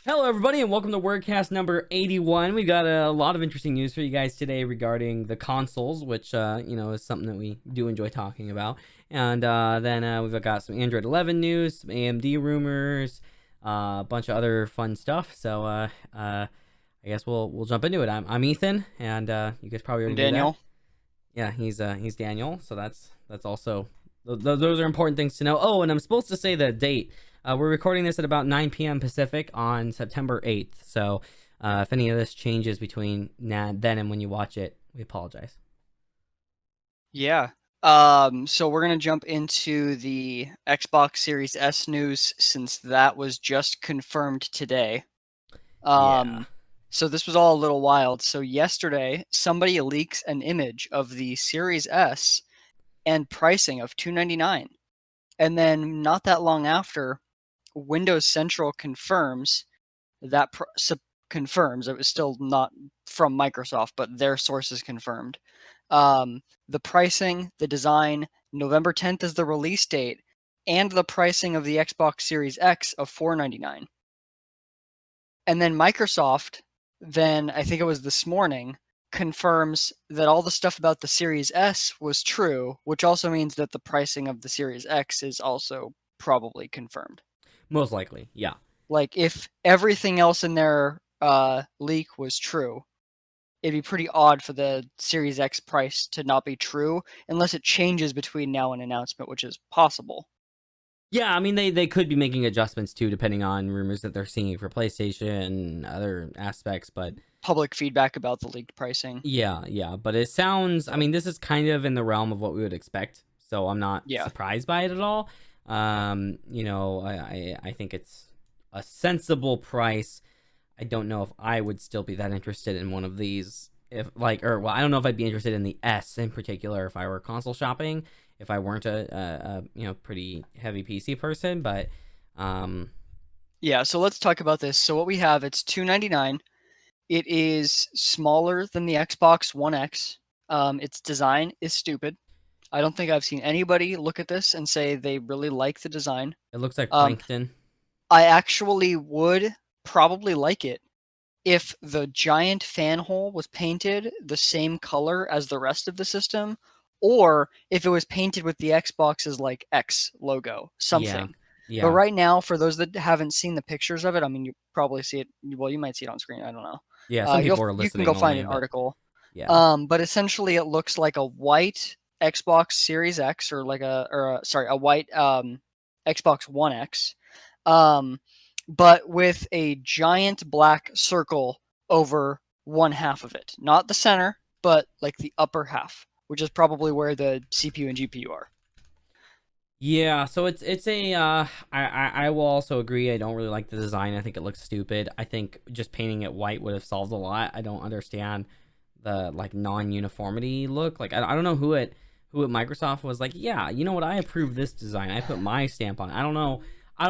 Hello, everybody, and welcome to WordCast number 81. We got a lot of interesting news for you guys today regarding the consoles, which, is something that we do enjoy talking about. And then we've got some Android 11 news, some AMD rumors, a bunch of other fun stuff. So I guess we'll jump into it. I'm Ethan, and you guys probably already knew that. Daniel. Yeah, he's Daniel. So that's also those are important things to know. Oh, and I'm supposed to say the date. We're recording this at about 9 p.m. Pacific on September 8th. So if any of this changes between then and when you watch it, we apologize. Yeah. So we're gonna jump into the Xbox Series S news since that was just confirmed today. Yeah. So this was all a little wild. So yesterday, somebody leaks an image of the Series S and pricing of $299, and then not that long after, Windows Central confirms that confirms it was still not from Microsoft, but their sources confirmed. The pricing, the design, November 10th is the release date, and the pricing of the Xbox Series X of $499. And then Microsoft, then I think it was this morning, confirms that all the stuff about the Series S was true, which also means that the pricing of the Series X is also probably confirmed. Most likely, yeah. Like, if everything else in their leak was true, it'd be pretty odd for the Series X price to not be true unless it changes between now and announcement, which is possible. Yeah, I mean, they could be making adjustments too, depending on rumors that they're seeing for PlayStation and other aspects, but Public feedback about the leaked pricing. yeah. But it sounds, I mean, this is kind of in the realm of what we would expect, so I'm not Yeah. surprised by it at all. I think it's a sensible price. I don't know if I would still be that interested in one of these. If I don't know if I'd be interested in the S in particular if I were console shopping. If I weren't a pretty heavy PC person, but Yeah, so let's talk about this. So what we have, it's $299. It is smaller than the Xbox One X. Its design is stupid. I don't think I've seen anybody look at this and say they really like the design. it looks like Um, plankton. I actually would probably like it if the giant fan hole was painted the same color as the rest of the system, or if it was painted with the Xbox's like X logo, Yeah, something. But yeah, right now, for those that haven't seen the pictures of it, I mean, you probably see it. Well, you might see it on screen. I don't know. yeah. Some people are You can go listening find only, an but article. yeah, But essentially, it looks like a white Xbox Series X, or like a white Xbox One X, um, but with a giant black circle over one half of it, not the center, but like the upper half, which is probably where the CPU and GPU are. yeah. So it's a I will also agree. I don't really like the design. I think it looks stupid. I think just painting it white would have solved a lot. I don't understand the like non-uniformity look. Like I don't know who at Microsoft was like, yeah, you know what? I approve this design. I put my stamp on it. I don't know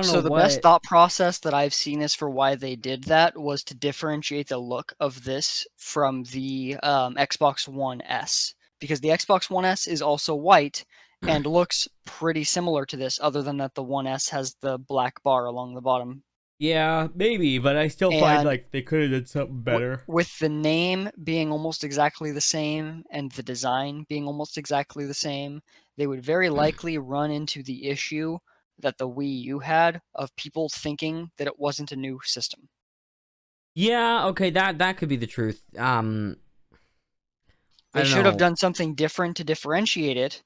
So the best what. thought process that I've seen is for why they did that was to differentiate the look of this from the Xbox One S, because the Xbox One S is also white and looks pretty similar to this, other than that the One S has the black bar along the bottom. Yeah, maybe, but I still find And like they could have did something better. with the name being almost exactly the same and the design being almost exactly the same, they would very likely run into the issue that the Wii U had of people thinking that it wasn't a new system. Yeah, okay, that could be the truth. I They don't should have know. done something different to differentiate it.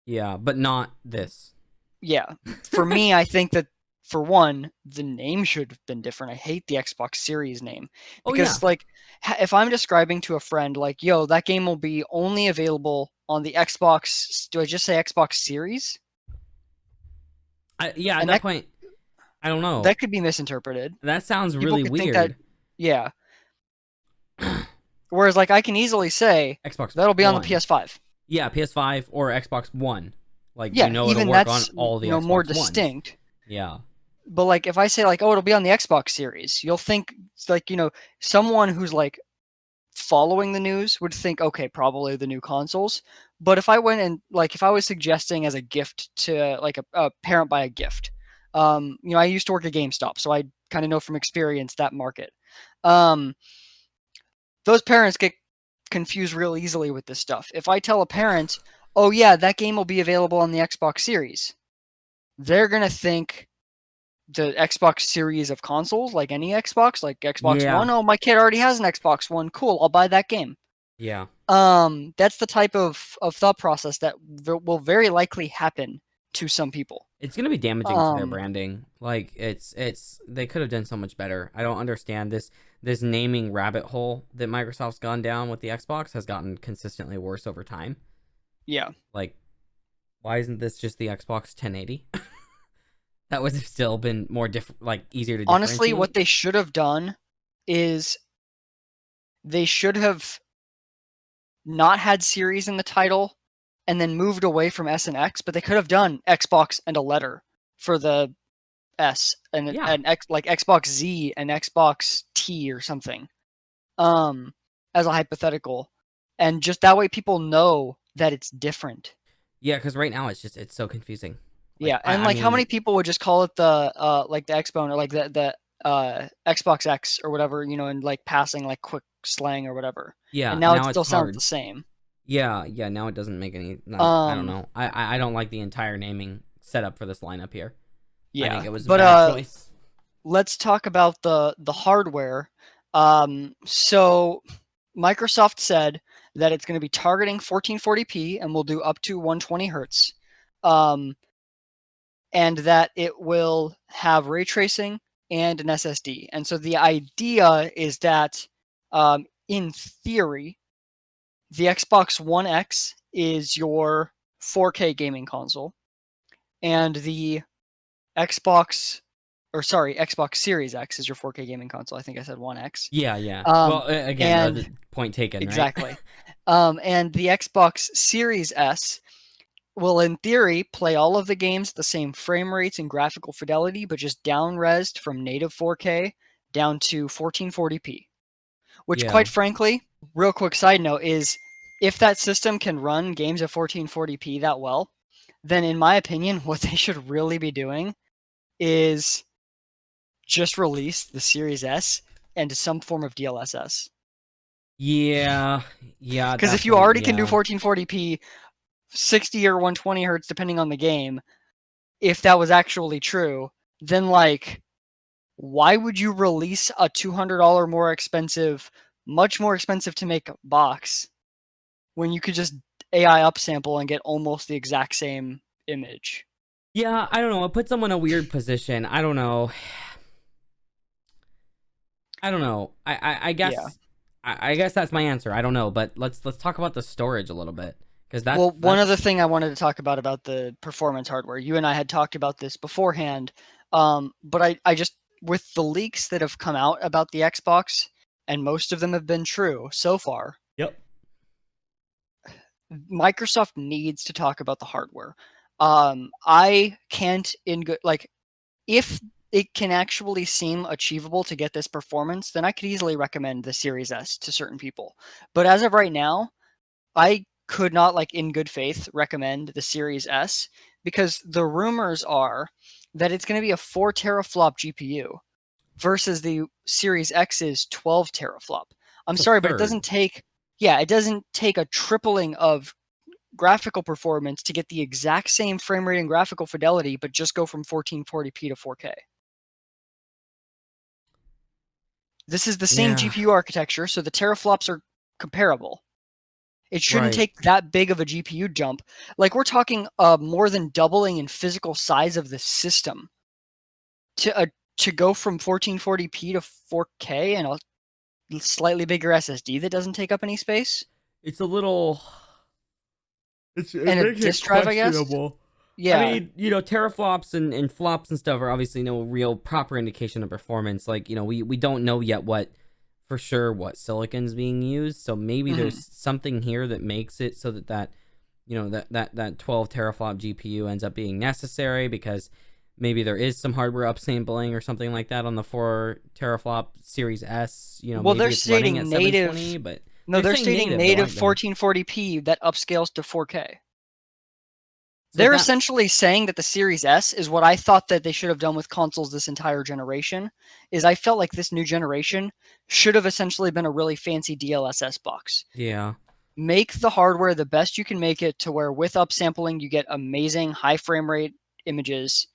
Yeah, but not this. Yeah, for me, I think that for one, the name should have been different. I hate the Xbox Series name Oh yeah. because, like, if I'm describing to a friend, like, yo, that game will be only available on the Xbox, do I just say Xbox Series? Yeah, at And that point, I don't know. that could be misinterpreted. That sounds People really could think that, weird. yeah. Whereas, like, I can easily say Xbox that'll be on the One. PS5. Yeah, PS5 or Xbox One. Like you Yeah, know it'll even work on that's, all the more Xbox Ones. distinct. Yeah. But like, if I say like, oh, it'll be on the Xbox Series, you'll think like, someone who's like following the news would think, okay, probably the new consoles. But if I went and like, if I was suggesting as a gift to like a parent buy a gift, I used to work at GameStop, so I kind of know from experience that market. Those parents get confused real easily with this stuff. If I tell a parent, oh yeah, that game will be available on the Xbox Series, they're going to think the Xbox Series of consoles, like any Xbox, like Xbox Yeah. One. Oh, my kid already has an Xbox One. Cool, I'll buy that game. Yeah. That's the type of thought process that will very likely happen to some people. It's gonna be damaging to their branding. Like it's they could have done so much better. I don't understand this naming rabbit hole that Microsoft's gone down with the Xbox has gotten consistently worse over time. Yeah. Like, why isn't this just the Xbox 1080? That would have still been more like easier to Honestly, differentiate. what they should have done is they should have not had series in the title and then moved away from S and X, but they could have done Xbox and a letter for the S and an X, like Xbox Z and Xbox T or something, as a hypothetical, and just that way people know that it's different. Yeah, because right now it's so confusing. Like, Yeah, and like, how many people would just call it the like the Xbone or like the Xbox X or whatever, and like passing like quick slang or whatever. Yeah, And now it it's still sounds hard. the same. Yeah, now it doesn't make any. I don't know. I don't like the entire naming setup for this lineup here. Yeah, I think it was a bad choice. Let's talk about the hardware. So Microsoft said that it's going to be targeting 1440p and will do up to 120 hertz. And that it will have ray tracing and an SSD. And so the idea is that, in theory, the Xbox One X is your 4K gaming console, and the Xbox Series X is your 4K gaming console. I think I said One X. Yeah. Well, again, the point taken, exactly. Right? And the Xbox Series S will, in theory, play all of the games at the same frame rates and graphical fidelity, but just down-resed from native 4K down to 1440p. Which, quite frankly, real quick side note, is if that system can run games at 1440p that well, then in my opinion, what they should really be doing is just release the Series S into some form of DLSS. Yeah. Because if you already can do 1440p, 60 or 120 hertz depending on the game, if that was actually true, then like, why would you release a $200 more expensive, much more expensive to make box when you could just AI upsample and get almost the exact same image? Yeah, I don't know. It puts someone in a weird position. I don't know. I guess I guess that's my answer. I don't know, but let's talk about the storage a little bit. That's one other thing I wanted to talk about the performance hardware. You and I had talked about this beforehand, but I just, with the leaks that have come out about the Xbox, and most of them have been true so far. Yep. Microsoft needs to talk about the hardware. I can't if it can actually seem achievable to get this performance, then I could easily recommend the Series S to certain people. But as of right now, I could not, like, in good faith, recommend the Series S, because the rumors are that it's going to be a 4 teraflop GPU versus the Series X's 12 teraflop. I'm sorry, but it doesn't take a tripling of graphical performance to get the exact same frame rate and graphical fidelity, but just go from 1440p to 4K. This is the same GPU architecture, so the teraflops are comparable. It shouldn't take that big of a GPU jump. Like, we're talking more than doubling in physical size of the system to go from 1440p to 4K and a slightly bigger SSD that doesn't take up any space. It's a little. And a disk drive, I guess. Yeah. I mean, teraflops and flops and stuff are obviously no real proper indication of performance. Like, we don't know yet for sure what silicon's being used, so maybe there's something here that makes it so that 12 teraflop GPU ends up being necessary, because maybe there is some hardware upsampling or something like that on the 4 teraflop Series S. Well, they're stating native, but they're stating native 1440p that upscales to 4K. So They're that essentially saying that the Series S is what I thought that they should have done with consoles this entire generation. Is I felt like this new generation should have essentially been a really fancy DLSS box. yeah. Make the hardware the best you can make it to where with upsampling you get amazing high frame rate images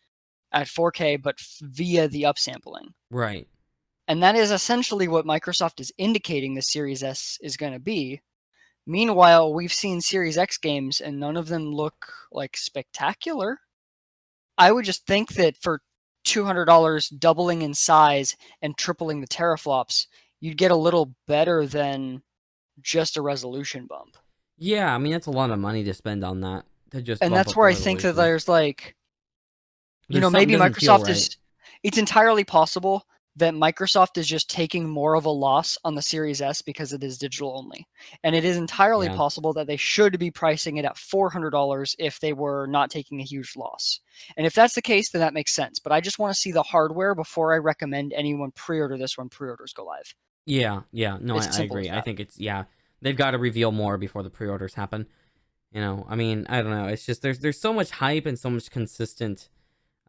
at 4K, but via the upsampling. Right. And that is essentially what Microsoft is indicating the Series S is going to be. Meanwhile, we've seen Series X games and none of them look like spectacular. I would just think that for $200 doubling in size and tripling the teraflops, you'd get a little better than just a resolution bump. Yeah, I mean that's a lot of money to spend on that to just And bump that's up the where I think that resolution. there's like, There's something maybe doesn't feel Microsoft right. is, it's entirely possible that Microsoft is just taking more of a loss on the Series S because it is digital only. And it is entirely Yeah. possible that they should be pricing it at $400 if they were not taking a huge loss. And if that's the case, then that makes sense. But I just want to see the hardware before I recommend anyone pre-order this when pre-orders go live. Yeah, yeah. No, It's I simple as agree. I that. think it's yeah. They've got to reveal more before the pre-orders happen. I mean, I don't know. It's just there's so much hype and so much consistent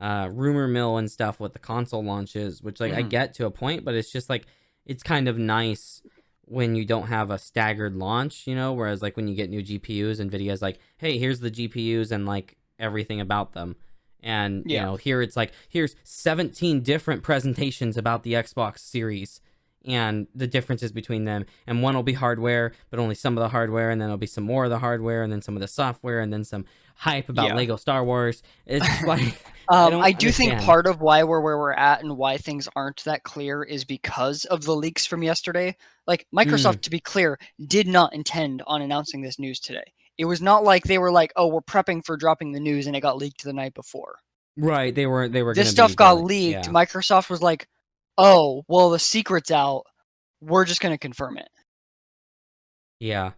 rumor mill and stuff with the console launches, which like I Mhm. get to a point, but it's just like it's kind of nice when you don't have a staggered launch, whereas like when you get new GPUs, Nvidia's like, hey, here's the GPUs and like everything about them. And Yeah. here it's like here's 17 different presentations about the Xbox Series and the differences between them, and one will be hardware but only some of the hardware, and then it'll be some more of the hardware, and then some of the software, and then some hype about Yeah. Lego Star Wars. It's just like I I don't do think understand. part of why we're where we're at and why things aren't that clear is because of the leaks from yesterday. Like Mm, Microsoft, to be clear, did not intend on announcing this news today. It was not like they were like, "Oh, we're prepping for dropping the news," and it got leaked the night before. right, they were This gonna be stuff got going, leaked. yeah, Microsoft was like, "Oh, well, the secret's out. We're just going to confirm it." yeah.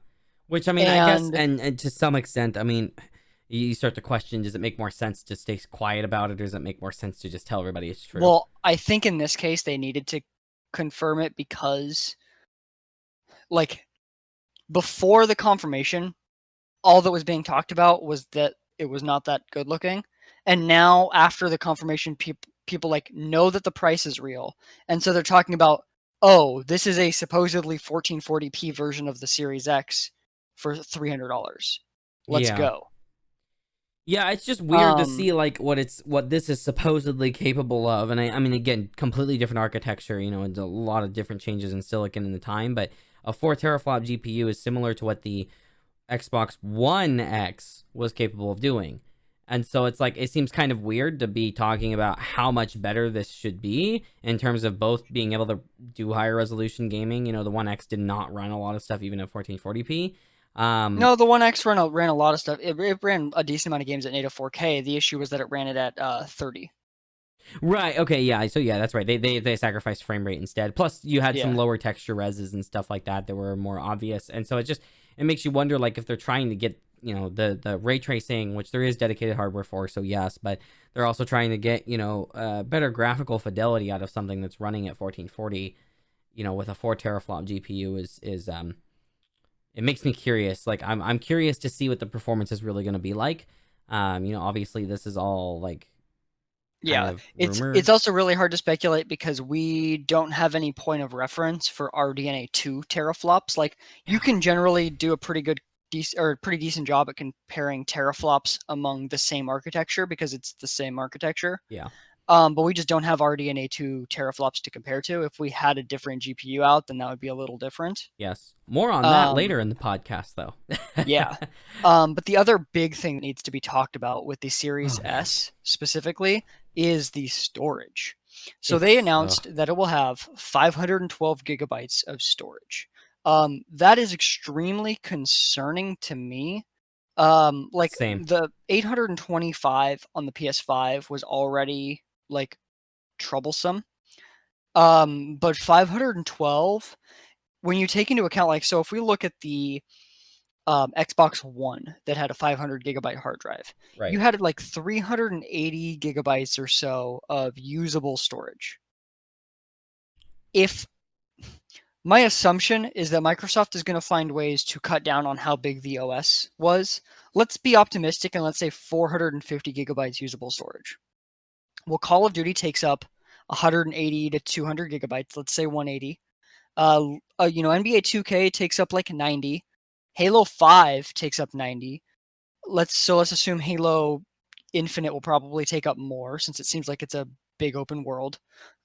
Which I mean, I guess, And and to some extent, I mean, you start to question: does it make more sense to stay quiet about it, or does it make more sense to just tell everybody it's true? well, I think in this case they needed to confirm it because, like, before the confirmation, all that was being talked about was that it was not that good looking. And now after the confirmation, people like know that the price is real. And so they're talking about, oh, this is a supposedly 1440p version of the Series X for $300. Let's Yeah. go. Yeah, it's just weird to Um, see like what this is supposedly capable of, and I mean again, completely different architecture. It's a lot of different changes in silicon in the time, but a 4 teraflop GPU is similar to what the Xbox One X was capable of doing, and so it's like it seems kind of weird to be talking about how much better this should be in terms of both being able to do higher resolution gaming. The One X did not run a lot of stuff even at 1440p. no, the One X ran a lot of stuff. It ran a decent amount of games at native 4K. The issue was that it ran it at 30. Right. Okay. Yeah. So yeah, that's right. They sacrificed frame rate instead. Plus, you had some Yeah. lower texture reses and stuff like that were more obvious, and so it makes you wonder like if they're trying to get the ray tracing, which there is dedicated hardware for. So yes, but they're also trying to get better graphical fidelity out of something that's running at 1440. With a 4 teraflop GPU is it makes me curious. Like I'm curious to see what the performance is really going to be like. Obviously this is all like kind Yeah, of it's rumor. also really hard to speculate because we don't have any point of reference for RDNA 2 teraflops. Like you Yeah. can generally do a pretty decent job at comparing teraflops among the same architecture because it's the same architecture. Yeah. But we just don't have RDNA 2 teraflops to compare to. If we had a different GPU out, then that would be a little different. Yes. More on that Um, later in the podcast, though. yeah. But the other big thing that needs to be talked about with the Series Oh man, S specifically is the storage. So they it's announced that it will have 512 gigabytes of storage. That is extremely concerning to me. Like same. the 825 on the PS5 was already like troublesome. But 512, when you take into account, like, so if we look at the Xbox One that had a 500 gigabyte hard drive. You Right. had like 380 gigabytes or so of usable storage. If my assumption is that Microsoft is going to find ways to cut down on how big the OS was, let's be optimistic and let's say 450 gigabytes usable storage. Well, Call of Duty takes up 180 to 200 gigabytes. Let's say 180. NBA 2K takes up like 90. Halo 5 takes up 90. Let's assume Halo Infinite will probably take up more since it seems like it's a big open world.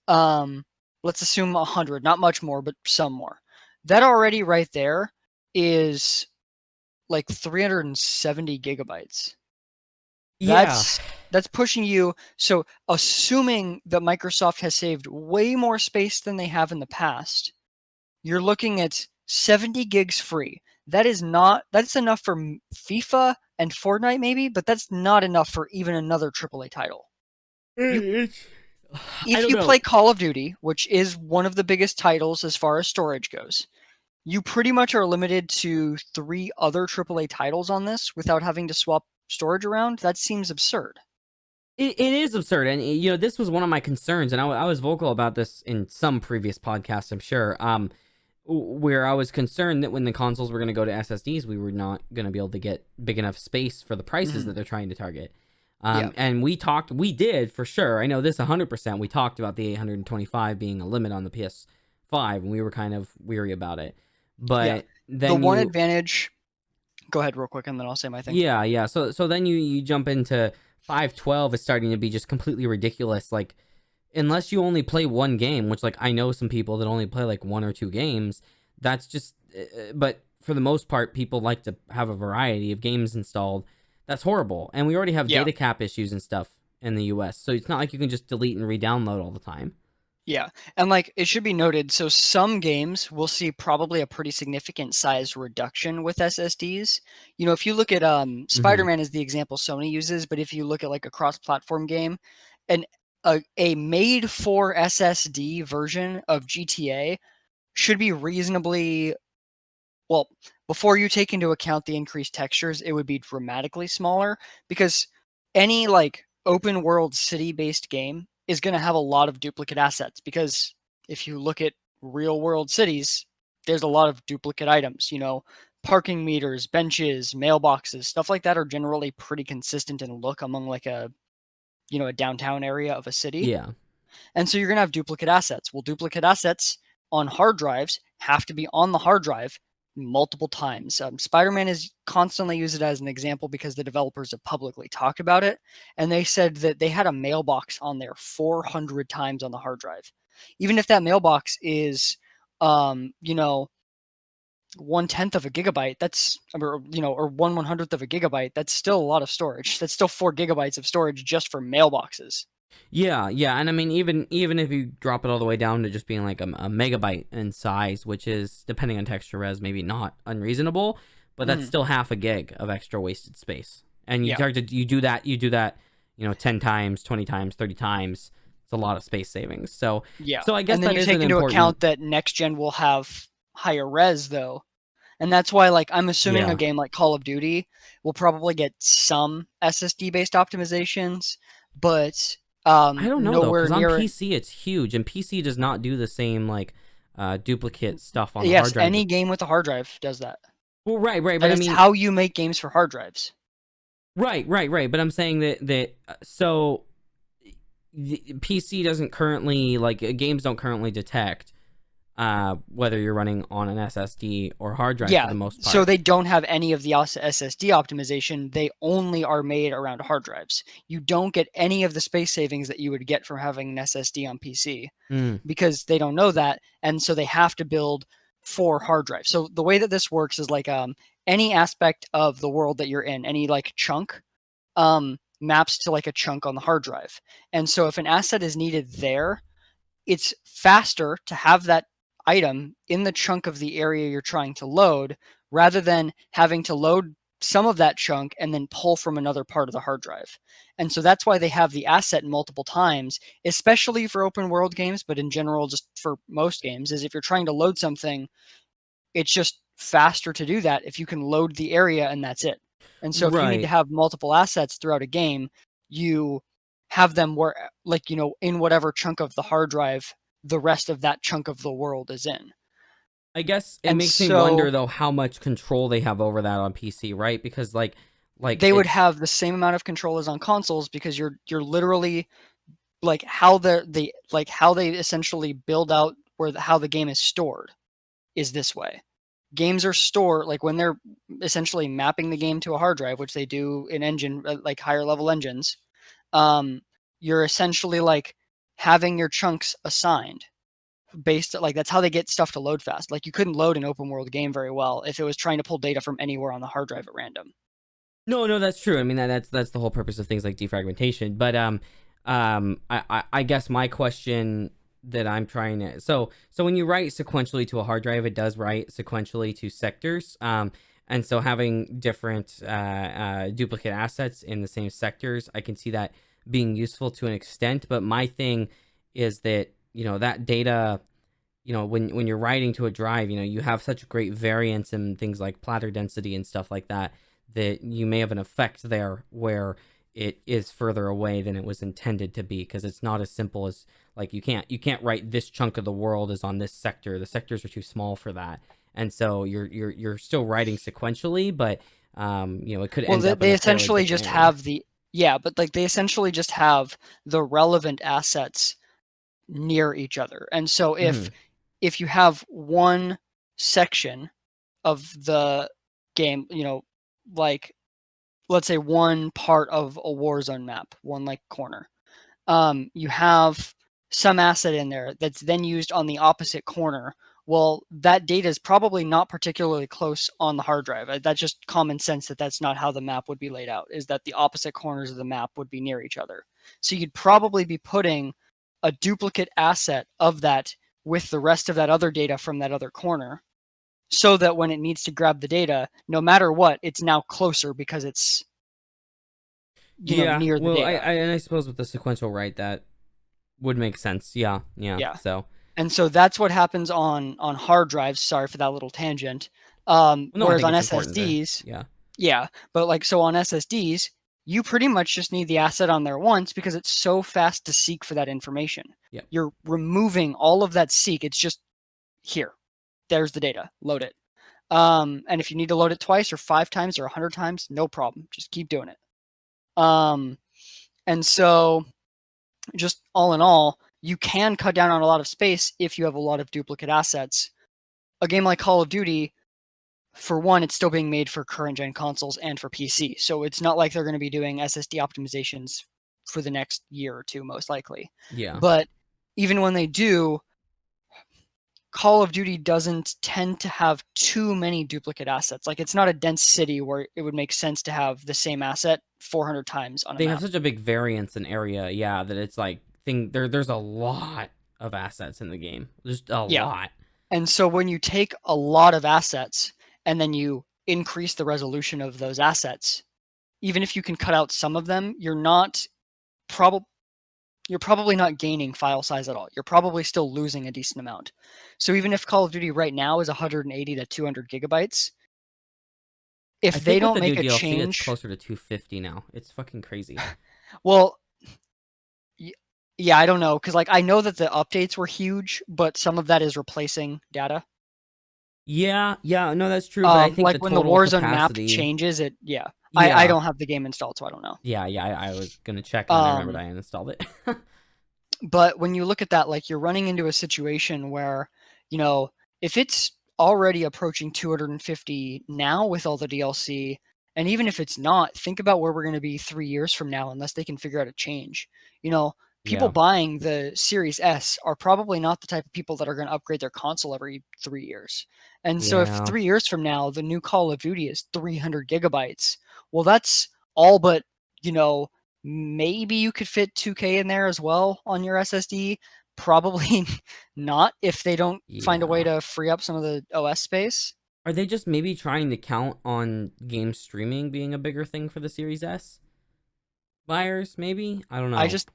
Let's assume 100, not much more, but some more. That already right there is like 370 gigabytes. Yeah. That's pushing you. So assuming that Microsoft has saved way more space than they have in the past, you're looking at 70 gigs free. That's enough for FIFA and Fortnite maybe, but that's not enough for even another AAA title. I If don't you know. play Call of Duty, which is one of the biggest titles as far as storage goes, you pretty much are limited to 3 other AAA titles on this without having to swap storage around. That seems absurd. It is absurd, and this was one of my concerns, and I was vocal about this in some previous podcasts, I'm sure. Where I was concerned that when the consoles were going to go to SSDs, we were not going to be able to get big enough space for the prices that they're trying to target. Yeah. And we did for sure. I know this 100%. We talked about the 825 being a limit on the PS5, and we were kind of weary about it. But then the one advantage. Go ahead, real quick, and then I'll say my thing. Yeah. So then you jump into 512 is starting to be just completely ridiculous. Like, unless you only play one game, which like I know some people that only play like 1 or 2 games, that's just but for the most part people like to have a variety of games installed. That's horrible. And we already have data cap issues and stuff in the US. So it's not like you can just delete and re-download all the time. Yeah. And like it should be noted, so some games will see probably a pretty significant size reduction with SSDs. If you look at Spider-Man is the example Sony uses, but if you look at like a cross-platform game, and a made for SSD version of GTA should be reasonably well, before you take into account the increased textures, it would be dramatically smaller because any like open world city based game is going to have a lot of duplicate assets because if you look at real world cities, there's a lot of duplicate items, parking meters, benches, mailboxes, stuff like that are generally pretty consistent in look among like a downtown area of a city. Yeah. And so you're going to have duplicate assets. Well, duplicate assets on hard drives have to be on the hard drive multiple times. Spider-Man is constantly used as an example because the developers have publicly talked about it. And they said that they had a mailbox on there 400 times on the hard drive. Even if that mailbox is, 1/10 of a gigabyte, or 1/100th of a gigabyte, that's still a lot of storage. That's still 4 gigabytes of storage just for mailboxes. Yeah, and I mean, even if you drop it all the way down to just being like a megabyte in size, which is depending on texture res, maybe not unreasonable, but that's still half a gig of extra wasted space. And you do that, 10 times, 20 times, 30 times. It's a lot of space savings. So I guess and then that you is take an into important account that next gen will have higher res though. And that's why, like, I'm assuming a game like Call of Duty will probably get some SSD based optimizations, but I don't know though, nowhere because on near PC it's huge, and PC does not do the same like duplicate stuff on the hard yes, drive. any game with a hard drive does that. Well, right, That but I is mean, how you make games for hard drives. right. But I'm saying that so the PC doesn't currently games don't currently detect whether you're running on an SSD or hard drive for the most part. So they don't have any of the SSD optimization. They only are made around hard drives. You don't get any of the space savings that you would get from having an SSD on PC because they don't know that, and so they have to build for hard drives. So the way that this works is like any aspect of the world that you're in, any like chunk, maps to like a chunk on the hard drive. And so if an asset is needed there, it's faster to have that item in the chunk of the area you're trying to load rather than having to load some of that chunk and then pull from another part of the hard drive. And so that's why they have the asset multiple times, especially for open world games, but in general, just for most games, is if you're trying to load something, it's just faster to do that if you can load the area and that's it. And so if you need to have multiple assets throughout a game, you have them where, like, in whatever chunk of the hard drive the rest of that chunk of the world is in. I guess it makes me wonder though how much control they have over that on PC, right? Because like Like They would it's have the same amount of control as on consoles because you're literally like how how they essentially build out how the game is stored is this way. Games are stored like when they're essentially mapping the game to a hard drive, which they do in engine like higher level engines. You're essentially like having your chunks assigned based like that's how they get stuff to load fast. Like you couldn't load an open world game very well if it was trying to pull data from anywhere on the hard drive at random. no, that's true. I mean that's the whole purpose of things like defragmentation. But I guess my question that I'm trying to so when you write sequentially to a hard drive, it does write sequentially to sectors. And so having different duplicate assets in the same sectors, I can see that being useful to an extent. But my thing is that that data, when you're writing to a drive, you have such great variance in things like platter density and stuff like that, that you may have an effect there where it is further away than it was intended to be, because it's not as simple as like you can't write this chunk of the world is on this sector. The sectors are too small for that, and so you're still writing sequentially, but it could Well, end up in they a fairly essentially different just area. have but like they essentially just have the relevant assets near each other. And so Hmm. if you have one section of the game, like let's say one part of a Warzone map, one like corner, you have some asset in there that's then used on the opposite corner. Well, that data is probably not particularly close on the hard drive. That's just common sense that that's not how the map would be laid out, is that the opposite corners of the map would be near each other. So you'd probably be putting a duplicate asset of that with the rest of that other data from that other corner, so that when it needs to grab the data, no matter what, it's now closer because it's Yeah, near the well, data. and I suppose with the sequential write that would make sense. Yeah, yeah. Yeah. So, And so that's what happens on hard drives. Sorry for that little tangent. well, no, I Whereas think on it's important to, SSDs, yeah, yeah, but like so on SSDs, you pretty much just need the asset on there once because it's so fast to seek for that information. yeah. You're removing all of that seek. It's just here. There's the data. Load it. And if you need to load it twice or 5 times or 100 times, no problem. Just keep doing it. Um, and so just all in all, you can cut down on a lot of space if you have a lot of duplicate assets. A game like Call of Duty, for one, it's still being made for current gen consoles and for PC. So it's not like they're going to be doing SSD optimizations for the next year or two, most likely. Yeah. But even when they do, Call of Duty doesn't tend to have too many duplicate assets. Like it's not a dense city where it would make sense to have the same asset 400 times on a They have map. such a big variance in area, yeah, that it's like there's a lot of assets in the game. Just a Yeah. lot. And so when you take a lot of assets and then you increase the resolution of those assets, even if you can cut out some of them, probably you're probably not gaining file size at all. You're probably still losing a decent amount. So even if Call of Duty right now is 180 to 200 gigabytes, I if they think with don't the new make a DLC it's change, closer to 250 now. It's fucking crazy. well, yeah, I don't know because like I know that the updates were huge, but some of that is replacing data. Yeah, yeah, no, that's true, but I think the Like when the total Warzone map capacity, changes, yeah. I yeah. don't have the game installed, so I don't know. Yeah, I was gonna check and then I remembered Um, I uninstalled it. but when you look at that, like you're running into a situation where, you know, if it's already approaching 250 now with all the DLC, and even if it's not, think about where we're going to be 3 years from now, unless they can figure out a change. You know, people Yeah. buying the Series S are probably not the type of people that are going to upgrade their console every 3 years. And so if Yeah. 3 years from now, the new Call of Duty is 300 gigabytes, well, that's all but, you know, maybe you could fit 2K in there as well on your SSD. Probably not if they don't find a way Yeah. to free up some of the OS space. Are they just maybe trying to count on game streaming being a bigger thing for the Series S buyers, maybe? I don't I know. just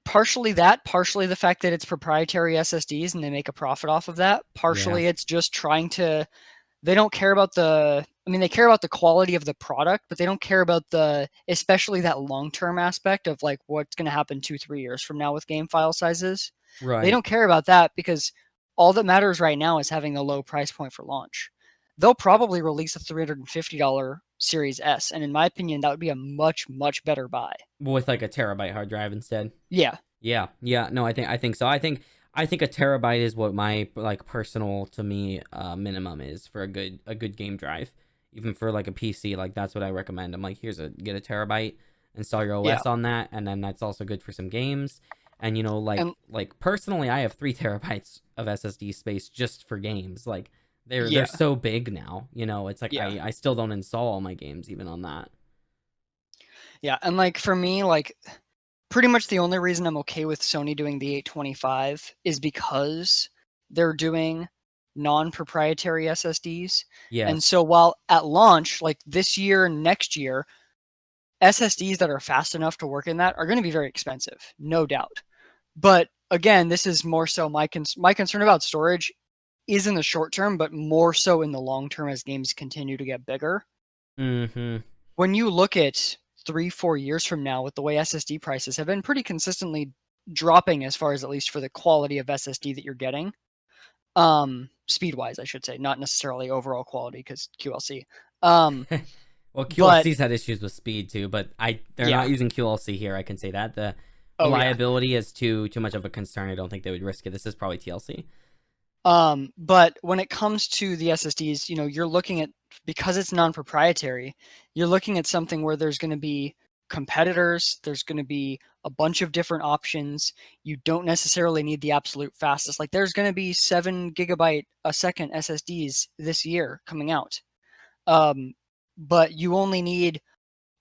partially that, partially the fact that it's proprietary SSDs and they make a profit off of that. Yeah. Partially it's just trying to they don't care about they care about the quality of the product, but they don't care about especially that long-term aspect of like what's going to happen 2-3 years from now with game file sizes. They Right. don't care about that because all that matters right now is having a low price point for launch. they'll probably release a $350 Series S, and in my opinion, that would be a much, much better buy. With like a terabyte hard drive instead. Yeah. Yeah. No, I think so. I think a terabyte is what my like personal to me minimum is for a good game drive. Even for like a PC, like that's what I recommend. I'm like, get a terabyte, install your Yeah. OS on that, and then that's also good for some games. And like And personally, I have 3 terabytes of SSD space just for games. Like they're yeah. so big now. It's like Yeah. I still don't install all my games even on that. Yeah. And like for me, like pretty much the only reason I'm okay with Sony doing the 825 is because they're doing non-proprietary SSDs. And Yes. so while at launch, like this year and next year, SSDs that are fast enough to work in that are going to be very expensive, no doubt. But again, this is more so my concern about storage is in the short term, but more so in the long term as games continue to get bigger. Mm-hmm. When you look at 3-4 years from now, with the way SSD prices have been pretty consistently dropping, as far as at least for the quality of SSD that you're getting, speed wise, I should say, not necessarily overall quality because QLC. Well, But QLC's had issues with speed too, but they're yeah, not using QLC here. I can say that the oh yeah. reliability is too much of a concern. I don't think they would risk it. This is probably TLC. But when it comes to the SSDs, you're looking at, because it's non-proprietary, you're looking at something where there's going to be competitors, there's going to be a bunch of different options. You don't necessarily need the absolute fastest. Like there's going to be 7 GB a second SSDs this year coming out. But you only need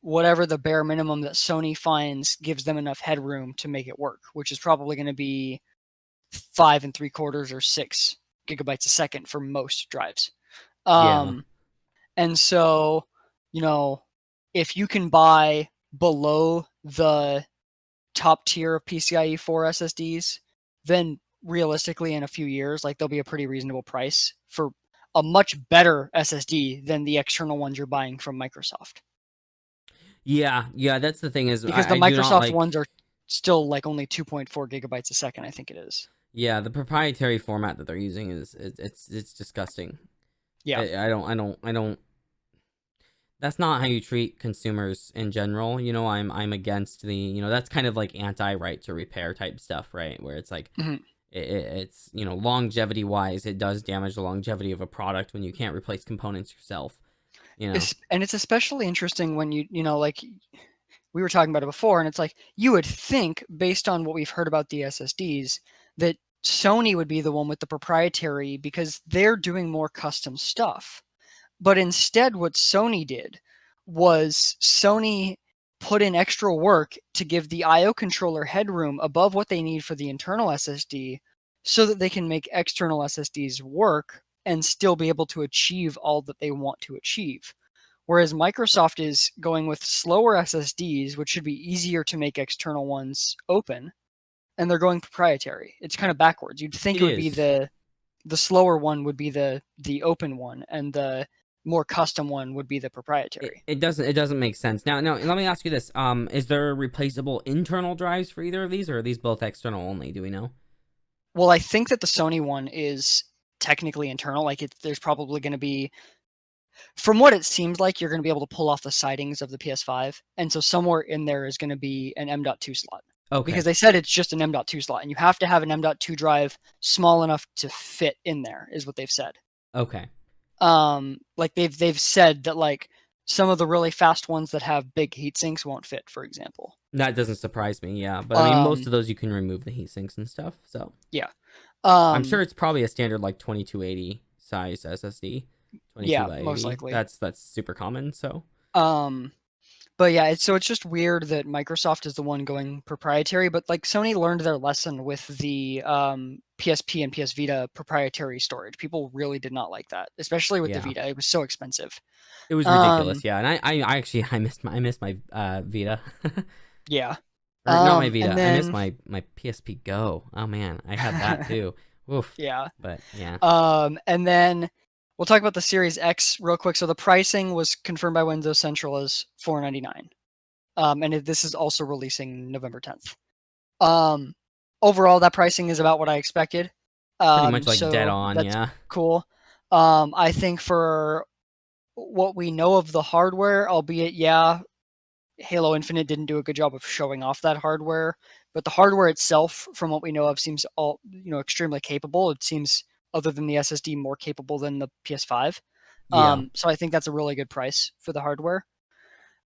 whatever the bare minimum that Sony finds gives them enough headroom to make it work, which is probably going to be 5 3/4 or 6 GB a second for most drives. Yeah. And so, if you can buy below the top tier of PCIe 4 SSDs, then realistically in a few years, like there'll be a pretty reasonable price for a much better SSD than the external ones you're buying from Microsoft. Yeah. That's the thing is Because the I do not Microsoft like. ones are still like only 2.4 GB a second, I think it is. Yeah, the proprietary format that they're using it's disgusting. Yeah. I don't. That's not how you treat consumers in general. I'm against that's kind of like anti-right to repair type stuff, right? Where it's like Mhm. it's longevity wise, it does damage the longevity of a product when you can't replace components yourself. And it's especially interesting when like we were talking about it before, and it's like you would think, based on what we've heard about the SSDs, that Sony would be the one with the proprietary because they're doing more custom stuff. But instead, what Sony did was Sony put in extra work to give the IO controller headroom above what they need for the internal SSD so that they can make external SSDs work and still be able to achieve all that they want to achieve. Whereas Microsoft is going with slower SSDs, which should be easier to make external ones open, and they're going proprietary. It's kind of backwards. You'd think It it would be is. the slower one would be the open one, and the more custom one would be the It, proprietary. it doesn't make sense. Now let me ask you this. Is there replaceable internal drives for either of these, or are these both external only? Do we know? Well, I think that the Sony one is technically internal. Like there's probably going to be, from what it seems like, you're going to be able to pull off the sidings of the PS5, and so somewhere in there is going to be an M.2 slot. Because Okay. they said it's just an M.2 slot, and you have to have an M.2 drive small enough to fit in there, is what they've said. Okay. Like they've said that like some of the really fast ones that have big heat sinks won't fit, for example. That doesn't surprise me, yeah. But I mean, most Um, of those you can remove the heat sinks and stuff. So yeah. I'm sure Um, it's probably a standard like 2280 size SSD, 22 yeah, by most 80. likely. That's super common. So Um, but yeah, it's just weird that Microsoft is the one going proprietary, but like Sony learned their lesson with the PSP and PS Vita proprietary storage. People really did not like that, especially with the yeah, Vita. It was so expensive. it was Um, ridiculous. Yeah, and I actually I missed my Vita, yeah. or not my Vita. And I missed then my PSP Go. Oh man, I had that too. Oof. yeah. But yeah. And then we'll talk about the Series X real quick. So the pricing was confirmed by Windows Central as $499. And this is also releasing November 10th. Overall, that pricing is about what I expected. Pretty much like dead So on. that's Yeah. cool. I think for what we know of the hardware, albeit, yeah, Halo Infinite didn't do a good job of showing off that hardware, but the hardware itself, from what we know of, seems extremely capable. It seems, other than the SSD, more capable than the PS5. Yeah, So I think that's a really good price for the hardware.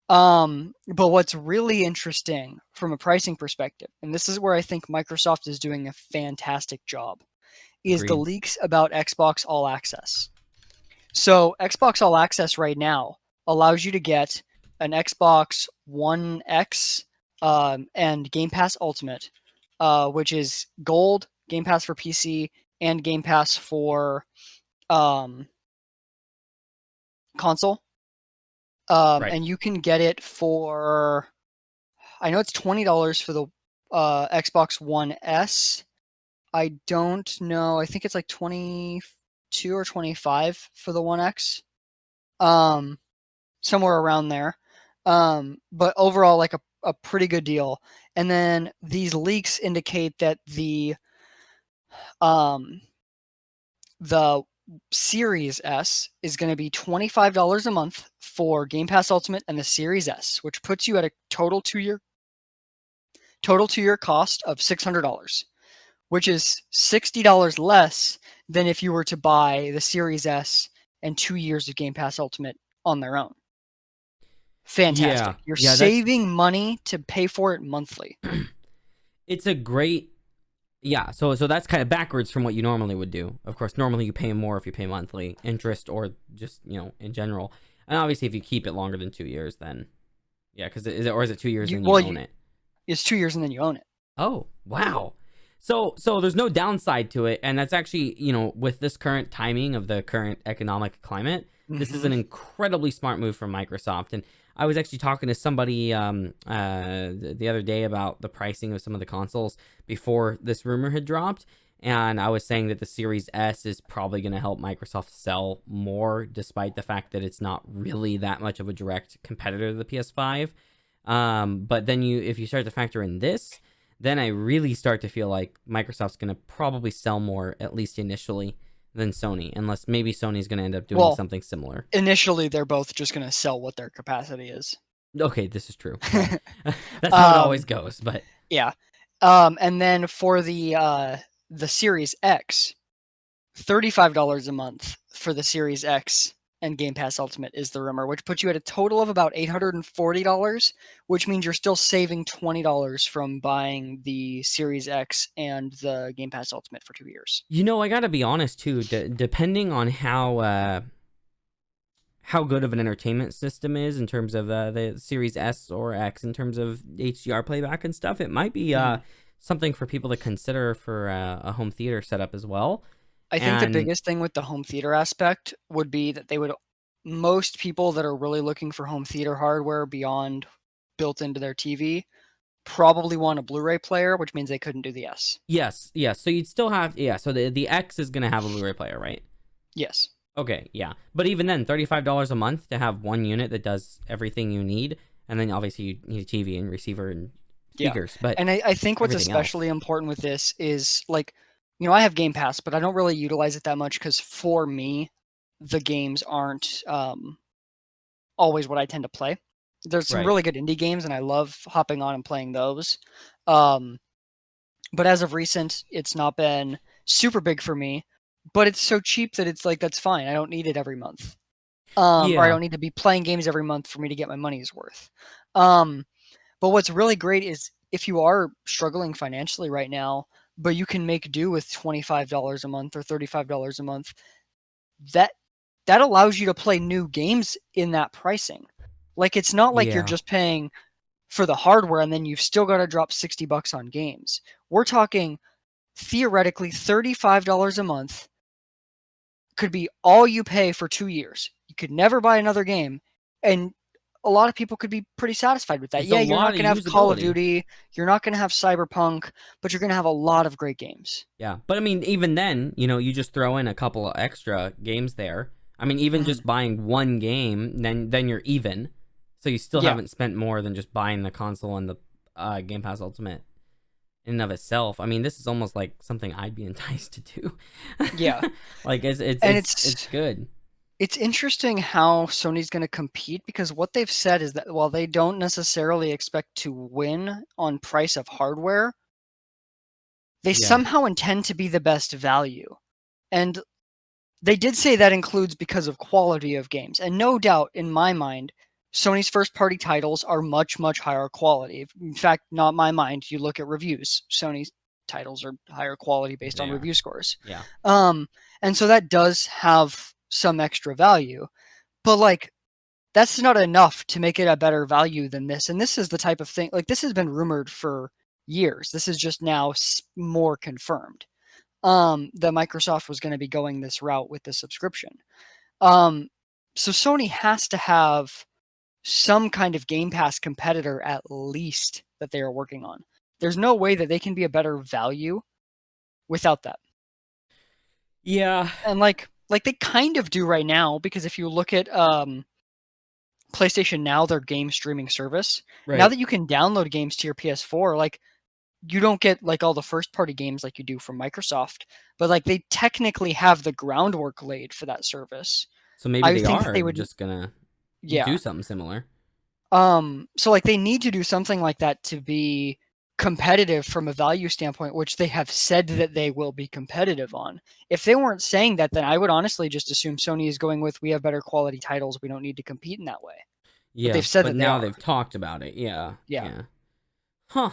But what's really interesting from a pricing perspective, and this is where I think Microsoft is doing a fantastic job, is the agreed. leaks about Xbox All Access. So Xbox All Access right now allows you to get an Xbox One X and Game Pass Ultimate, which is Gold, Game Pass for PC, and Game Pass for console. Right. And you can get it for, I know it's $20 for the Xbox One S. I don't know. I think it's like 22 or 25 for the One X. Somewhere around there. But overall, like a pretty good deal. And then these leaks indicate that um, the Series S is going to be $25 a month for Game Pass Ultimate and the Series S, which puts you at a total two-year cost of $600, which is $60 less than if you were to buy the Series S and 2 years of Game Pass Ultimate on their own. Yeah, Fantastic. You're yeah, that's saving money to pay for it monthly. it's a great. Yeah, so that's kind of backwards from what you normally would do. Of course, normally you pay more if you pay monthly interest or just, in general. And obviously, if you keep it longer than 2 years, then yeah, because is it 2 years and you own it? It's 2 years and then you own it. Oh, wow. So there's no downside to it, and that's actually, with this current timing of the current economic climate, this is an incredibly smart move from Microsoft. And I was actually talking to somebody the other day about the pricing of some of the consoles before this rumor had dropped, and I was saying that the Series S is probably going to help Microsoft sell more, despite the fact that it's not really that much of a direct competitor to the PS5. But then if you start to factor in this, then I really start to feel like Microsoft's going to probably sell more, at least initially, than Sony, unless maybe Sony's going to end up doing something similar. Initially, they're both just going to sell what their capacity is. Okay, this is true. Well, that's how it always goes, but yeah. And then for the Series X, $35 a month for the Series X and Game Pass Ultimate is the rumor, which puts you at a total of about $840, which means you're still saving $20 from buying the Series X and the Game Pass Ultimate for 2 years. I gotta be honest too. Depending on how good of an entertainment system is in terms of the Series S or X, in terms of HDR playback and stuff, it might be something for people to consider for a home theater setup as well. I think the biggest thing with the home theater aspect would be that most people that are really looking for home theater hardware beyond built into their TV probably want a Blu-ray player, which means they couldn't do the S. Yes. So you'd still have, so the X is going to have a Blu-ray player, right? Yes. Okay, yeah. But even then, $35 a month to have one unit that does everything you need, and then obviously you need a TV and receiver and speakers. Yeah. But and I think what's especially important with this is, like, I have Game Pass, but I don't really utilize it that much because for me, the games aren't always what I tend to play. There's some really good indie games, and I love hopping on and playing those. But as of recent, it's not been super big for me. But it's so cheap that it's like, that's fine. I don't need it every month. Or I don't need to be playing games every month for me to get my money's worth. But what's really great is if you are struggling financially right now, but you can make do with $25 a month or $35 a month, that allows you to play new games in that pricing. Like, it's not like you're just paying for the hardware and then you've still got to drop $60 on games. We're talking theoretically $35 a month could be all you pay for 2 years. You could never buy another game, and a lot of people could be pretty satisfied with that. You're not going to have Call of Duty, you're not going to have Cyberpunk, but you're going to have a lot of great games. Yeah, but I mean, even then, you just throw in a couple of extra games there. I mean, even just buying one game, then you're even. So you still haven't spent more than just buying the console and the Game Pass Ultimate. in and of itself. I mean, this is almost like something I'd be enticed to do. Yeah. Like And it's good. it's interesting how Sony's going to compete, because what they've said is that while they don't necessarily expect to win on price of hardware, they Yeah. somehow intend to be the best value. And they did say that includes because of quality of games. And no doubt, in my mind, Sony's first party titles are much, much higher quality. In fact, not my mind. You look at reviews, Sony's titles are higher quality based They on are. review scores. Yeah. And so that does have some extra value. But like, that's not enough to make it a better value than this. And this is the type of thing, like, this has been rumored for years. This is just now more confirmed. That Microsoft was going to be going this route with the subscription. So Sony has to have some kind of Game Pass competitor at least that they are working on. There's no way that they can be a better value without that. Yeah. And like they kind of do right now, because if you look at PlayStation Now, their game streaming service, now Right. that you can download games to your PS4, like, you don't get like all the first party games like you do from Microsoft, but like they technically have the groundwork laid for that service. So maybe I would they think that are they would, just gonna do yeah. something similar. So like they need to do something like that to be competitive from a value standpoint, which they have said that they will be competitive on. If they weren't saying that, then I would honestly just assume Sony is going with, we have better quality titles, we don't need to compete in that way. But Yeah, they've said but that they now are. they've talked about it. Yeah. Yeah. Yeah. Huh.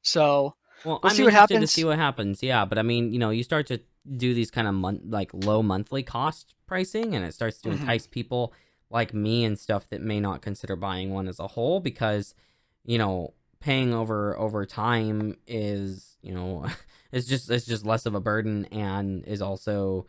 So Well, we'll I'm see what interested to see happens. what happens. Yeah, but I mean, you start to do these kind of like low monthly cost pricing, and it starts to Mhm. entice people like me and stuff that may not consider buying one as a whole because, paying over time is, it's just less of a burden and is also,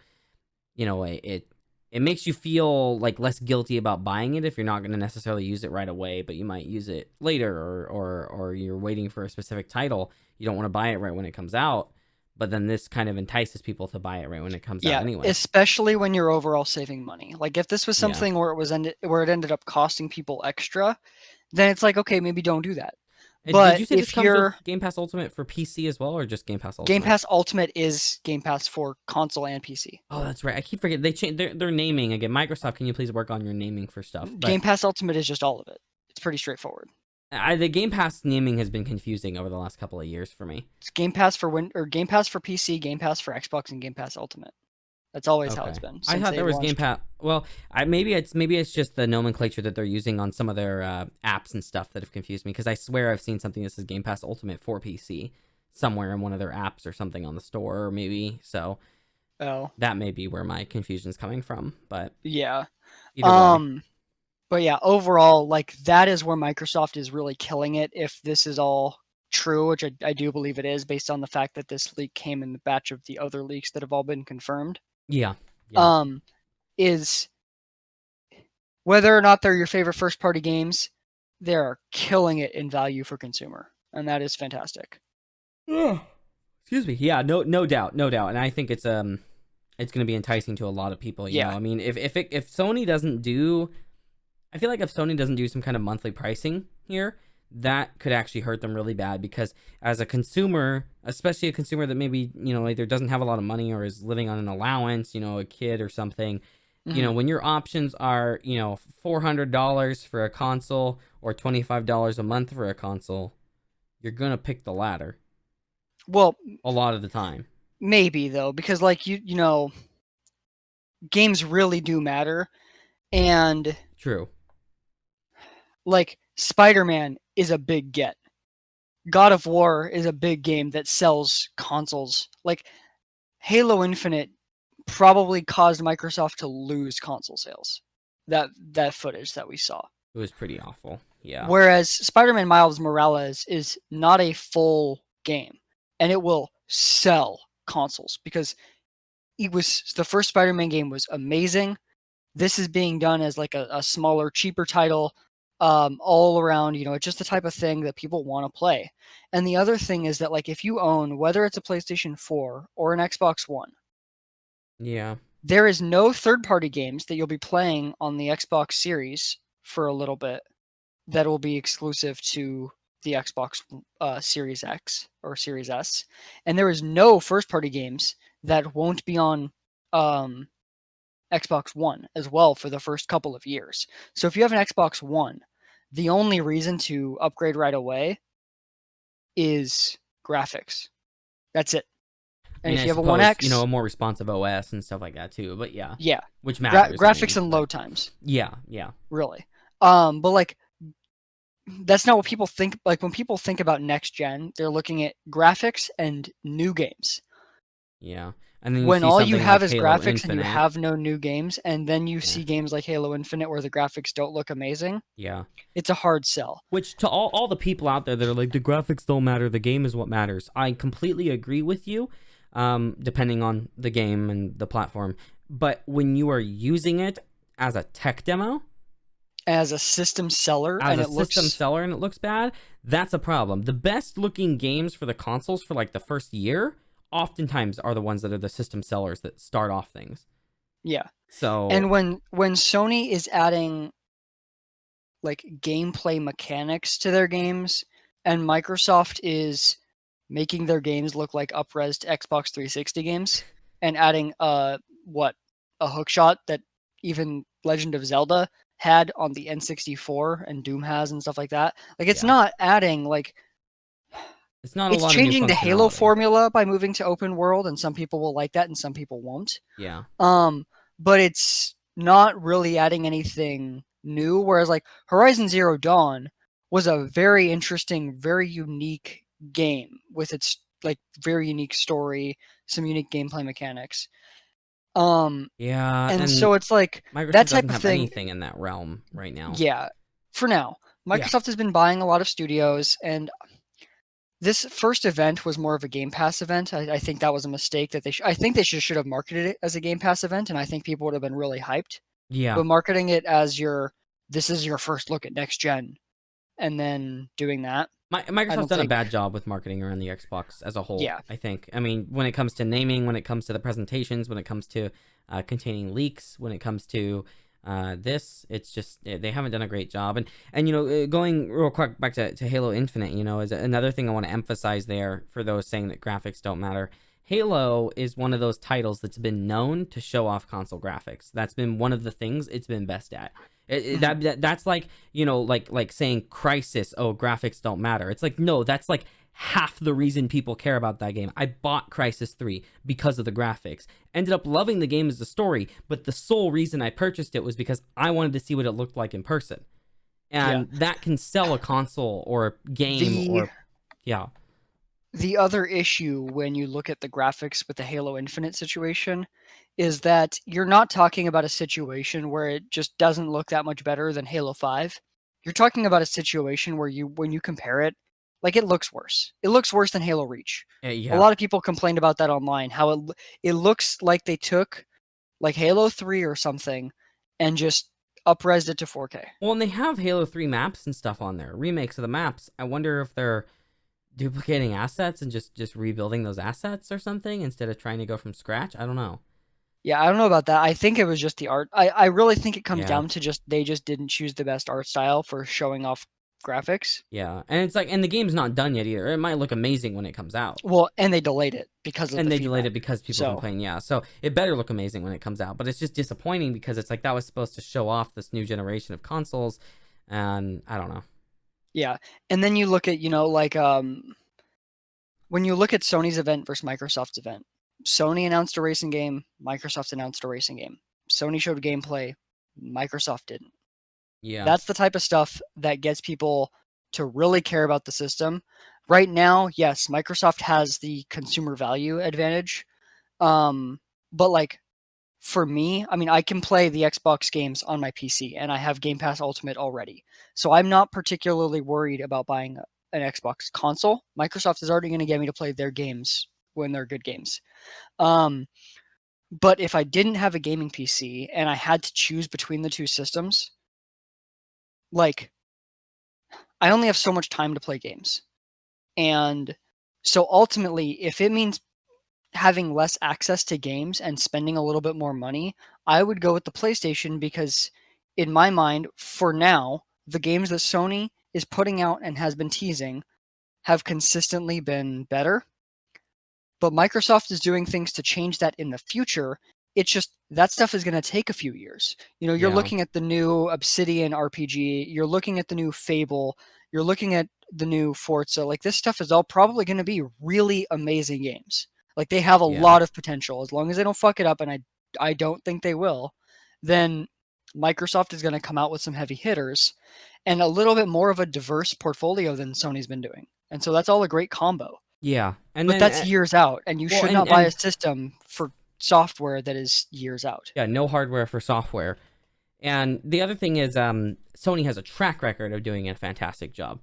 it makes you feel like less guilty about buying it if you're not going to necessarily use it right away, but you might use it later, or you're waiting for a specific title. You don't want to buy it right when it comes out, but then this kind of entices people to buy it right when it comes out Yeah, anyway. especially when you're overall saving money. Like if this was Yeah. something where it ended up costing people extra, then it's like, okay, maybe don't do that. Did But you say this if comes with you're Game Pass Ultimate for PC as well, or just Game Pass Game Ultimate? Pass Ultimate is Game Pass for console and PC. Oh, that's right. I keep forgetting they changed their naming again. Microsoft, can you please work on your naming for stuff? But Game Pass Ultimate is just all of it. It's pretty straightforward. the Game Pass naming has been confusing over the last couple of years for me. It's Game Pass for Game Pass for PC, Game Pass for Xbox, and Game Pass Ultimate. That's always how it's Okay. been I since thought they there was Game launched. Pass. Well, maybe it's just the nomenclature that they're using on some of their apps and stuff that have confused me. Because I swear I've seen something that says Game Pass Ultimate for PC somewhere in one of their apps or something on the store, or maybe so. Oh, That may be where my confusion's coming from. But yeah. either way, Um, but yeah, overall, like that is where Microsoft is really killing it. If this is all true, which I do believe it is, based on the fact that this leak came in the batch of the other leaks that have all been confirmed, yeah, yeah, um, is whether or not they're your favorite first party games, they're killing it in value for consumer, and that is fantastic. yeah. Excuse me. Yeah, no doubt, no doubt. And I think it's going to be enticing to a lot of people. Yeah. I mean, if Sony doesn't do, I feel like if Sony doesn't do some kind of monthly pricing here, that could actually hurt them really bad because as a consumer, especially a consumer that maybe, either doesn't have a lot of money or is living on an allowance, a kid or something, Mhm. when your options are, $400 for a console or $25 a month for a console, you're going to pick the latter Well, a lot of the time. maybe though, because like you know, games really do matter, and True. like Spider-Man is a big get. God of War is a big game that sells consoles. Like Halo Infinite probably caused Microsoft to lose console sales. That footage that we saw. It was pretty awful. Yeah. Whereas Spider-Man Miles Morales is not a full game, and it will sell consoles because it was the first Spider-Man game was amazing. This is being done as like a smaller, cheaper title, all around. It's just the type of thing that people want to play. And the other thing is that like if you own whether it's a PlayStation 4 or an Xbox One, Yeah. there is no third-party games that you'll be playing on the Xbox Series for a little bit that will be exclusive to the Xbox Series X or Series S, and there is no first-party games that won't be on Xbox One as well for the first couple of years. So if you have an Xbox One, the only reason to upgrade right away is graphics. That's it. I And mean, if I you have a One suppose, X, a more responsive OS and stuff like that too. But yeah, yeah, which matters. I graphics mean, and but load times, yeah, yeah, really. But like that's not what people think. Like when people think about next gen, they're looking at graphics and new games. yeah. And then you When see all you something have like is Halo graphics and you Infinite. have no new games, and then you Yeah, see games like Halo Infinite where the graphics don't look amazing, yeah. it's a hard sell. Which to all the people out there that are like the graphics don't matter, the game is what matters. I completely agree with you. Depending on the game and the platform, but when you are using it as a tech demo, As a system seller, as and a it system looks, seller, and it looks bad, that's a problem. The best looking games for the consoles for like the first year oftentimes are the ones that are the system sellers that start off things. yeah. So And when Sony is adding like gameplay mechanics to their games, and Microsoft is making their games look like up-resed Xbox 360 games, and adding a hookshot that even Legend of Zelda had on the N64 and Doom has and stuff like that. Like it's yeah, not adding like it's not a it's lot of new changing the Halo functionality. formula by moving to open world, and some people will like that and some people won't. Yeah, But it's not really adding anything new. Whereas like Horizon Zero Dawn was a very interesting, very unique game with its like very unique story, some unique gameplay mechanics. yeah, And and so it's like that Microsoft type doesn't of have thing. anything in that realm right now. Yeah, for now, Yeah, Microsoft has been buying a lot of studios, and this first event was more of a Game Pass event. I think that was a mistake that I think they should have marketed it as a Game Pass event, and I think people would have been really hyped. yeah. But marketing it as this is your first look at next gen, and then doing that, I Microsoft's don't done a think. bad job with marketing around the Xbox as a whole, Yeah, I think. I mean, when it comes to naming, when it comes to the presentations, when it comes to containing leaks, when it comes to this, it's just they haven't done a great job. And going real quick back to Halo Infinite, is another thing I want to emphasize there for those saying that graphics don't matter. Halo is one of those titles that's been known to show off console graphics. That's been one of the things it's been best at. That's like like saying Crisis. Oh, graphics don't matter. It's like no, that's like half the reason people care about that game. I bought Crisis 3 because of the graphics. Ended up loving the game as a story, but the sole reason I purchased it was because I wanted to see what it looked like in person. yeah. And that can sell a console or a game The or yeah. the other issue when you look at the graphics with the Halo Infinite situation is that you're not talking about a situation where it just doesn't look that much better than Halo 5. You're talking about a situation where when you compare it, like it looks worse. It looks worse than Halo Reach. A Yeah. lot of people complained about that online, how it looks like they took like Halo 3 or something and just upresed it to 4K. Well, and they have Halo 3 maps and stuff on there, remakes of the maps. I wonder if they're duplicating assets and just rebuilding those assets or something instead of trying to go from scratch. I don't know. Yeah, I don't know about that. I think it was just the art. I really think it comes Yeah. down to just they just didn't choose the best art style for showing off graphics. Yeah. And it's like, and the game's not done yet either. It might look amazing when it comes out. Well, and they delayed it because of And the they delayed feedback. it because people So, complain. Yeah. So it better look amazing when it comes out. But it's just disappointing because it's like that was supposed to show off this new generation of consoles. And I don't know. yeah. And then you look at, like when you look at Sony's event versus Microsoft's event. Sony announced a racing game, Microsoft announced a racing game. Sony showed gameplay, Microsoft didn't. Yeah. That's the type of stuff that gets people to really care about the system. Right now, yes, Microsoft has the consumer value advantage. But like for me, I mean, I can play the Xbox games on my PC and I have Game Pass Ultimate already. So I'm not particularly worried about buying an Xbox console. Microsoft is already going to get me to play their games when they're good games. But if I didn't have a gaming PC and I had to choose between the two systems, like I only have so much time to play games. And so ultimately, if it means having less access to games and spending a little bit more money, I would go with the PlayStation because, in my mind, for now, the games that Sony is putting out and has been teasing have consistently been better. But Microsoft is doing things to change that in the future. It's just that stuff is going to take a few years. You're Yeah. looking at the new Obsidian RPG, you're looking at the new Fable, you're looking at the new Forza. Like, this stuff is all probably going to be really amazing games. Like, they have a lot of potential. As long as they don't fuck it up, and I don't think they will, then Microsoft is going to come out with some heavy hitters and a little bit more of a diverse portfolio than Sony's been doing. And so that's all a great combo. Yeah. And But then that's years out, and you should not buy a system for software that is years out. Yeah, no hardware for software. And the other thing is Sony has a track record of doing a fantastic job.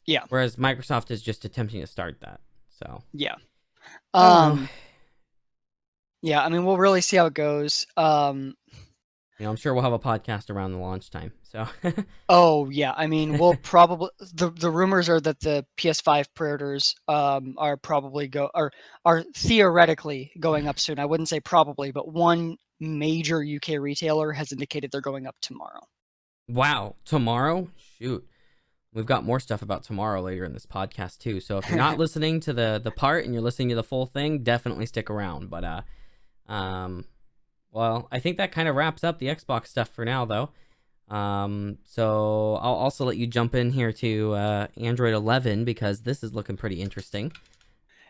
Yeah. Whereas Microsoft is just attempting to start that. So yeah. Yeah, I mean, we'll really see how it goes. I'm sure we'll have a podcast around the launch time. So oh yeah, I mean, we'll probably the rumors are that the PS5 pre-orders are probably are theoretically going up soon. I wouldn't say probably, but one major UK retailer has indicated they're going up tomorrow. Wow, tomorrow? Shoot. We've got more stuff about tomorrow later in this podcast too. So if you're not listening to the part and you're listening to the full thing, definitely stick around. But well, I think that kind of wraps up the Xbox stuff for now, though. So I'll also let you jump in here to Android 11 because this is looking pretty interesting.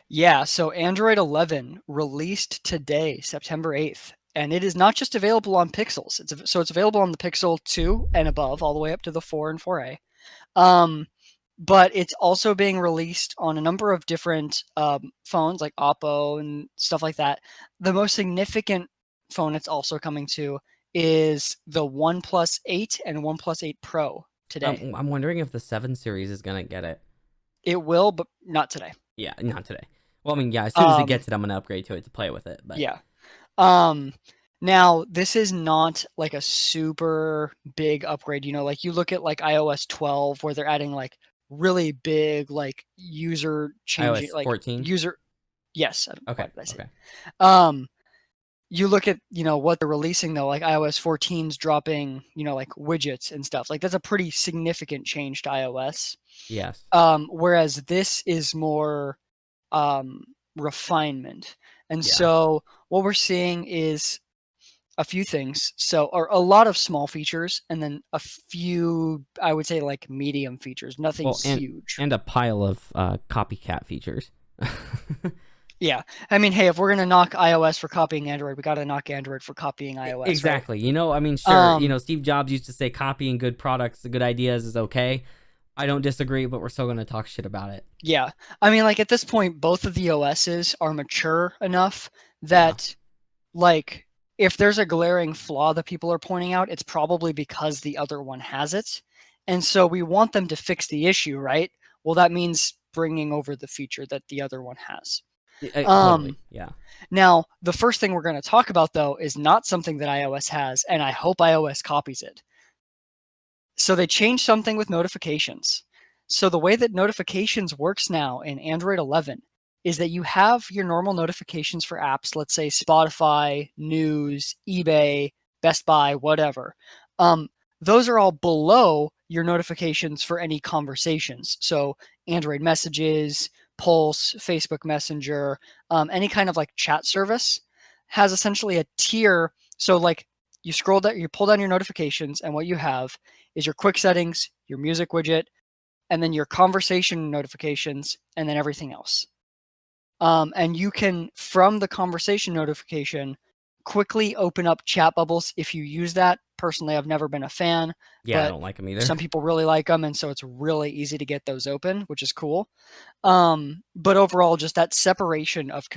Yeah, so Android 11 released today, September 8th, and it is not just available on Pixels. It's available on the Pixel 2 and above, all the way up to the 4 and 4a. But it's also being released on a number of different phones like Oppo and stuff like that. The most significant phone it's also coming to is the OnePlus 8 and OnePlus 8 Pro today. I'm wondering if the 7 series is going to get it. It will, but not today. Yeah, not today. Well, I mean, yeah, as soon as it gets it, I'm going to upgrade to it to play with it. But yeah. Now, this is not like a super big upgrade. Like you look at like iOS 12 where they're adding like really big like user changing, iOS like 14? user. Yes. Okay. What did I say? You look at, what they're releasing though, like iOS 14's dropping, like widgets and stuff. Like that's a pretty significant change to iOS. Yes. Whereas this is more refinement. And Yeah. so what we're seeing is a few things. Or a lot of small features and then a few, I would say, like medium features. Nothing huge. And a pile of copycat features. Yeah. I mean, hey, if we're going to knock iOS for copying Android, we got to knock Android for copying iOS. Exactly. Right? I mean, sure, Steve Jobs used to say copying good products, good ideas is okay. I don't disagree, but we're still going to talk shit about it. Yeah. I mean, like at this point, both of the OSs are mature enough that like if there's a glaring flaw that people are pointing out, it's probably because the other one has it. And so we want them to fix the issue, right? Well, that means bringing over the feature that the other one has. Totally. Yeah. Now, the first thing we're going to talk about, though, is not something that iOS has, and I hope iOS copies it. So they changed something with notifications. So the way that notifications works now in Android 11 is that you have your normal notifications for apps, let's say Spotify, News, eBay, Best Buy, whatever. Those are all below your notifications for any conversations. So Android messages, Pulse, Facebook Messenger, any kind of like chat service has essentially a tier. So like you scroll down, you pull down your notifications, and what you have is your quick settings, your music widget, and then your conversation notifications, and then everything else. And you can, from the conversation notification, quickly open up chat bubbles if you use that. Personally, I've never been a fan. Yeah, I don't like them either. Some people really like them, and so it's really easy to get those open, which is cool. But overall, just that separation of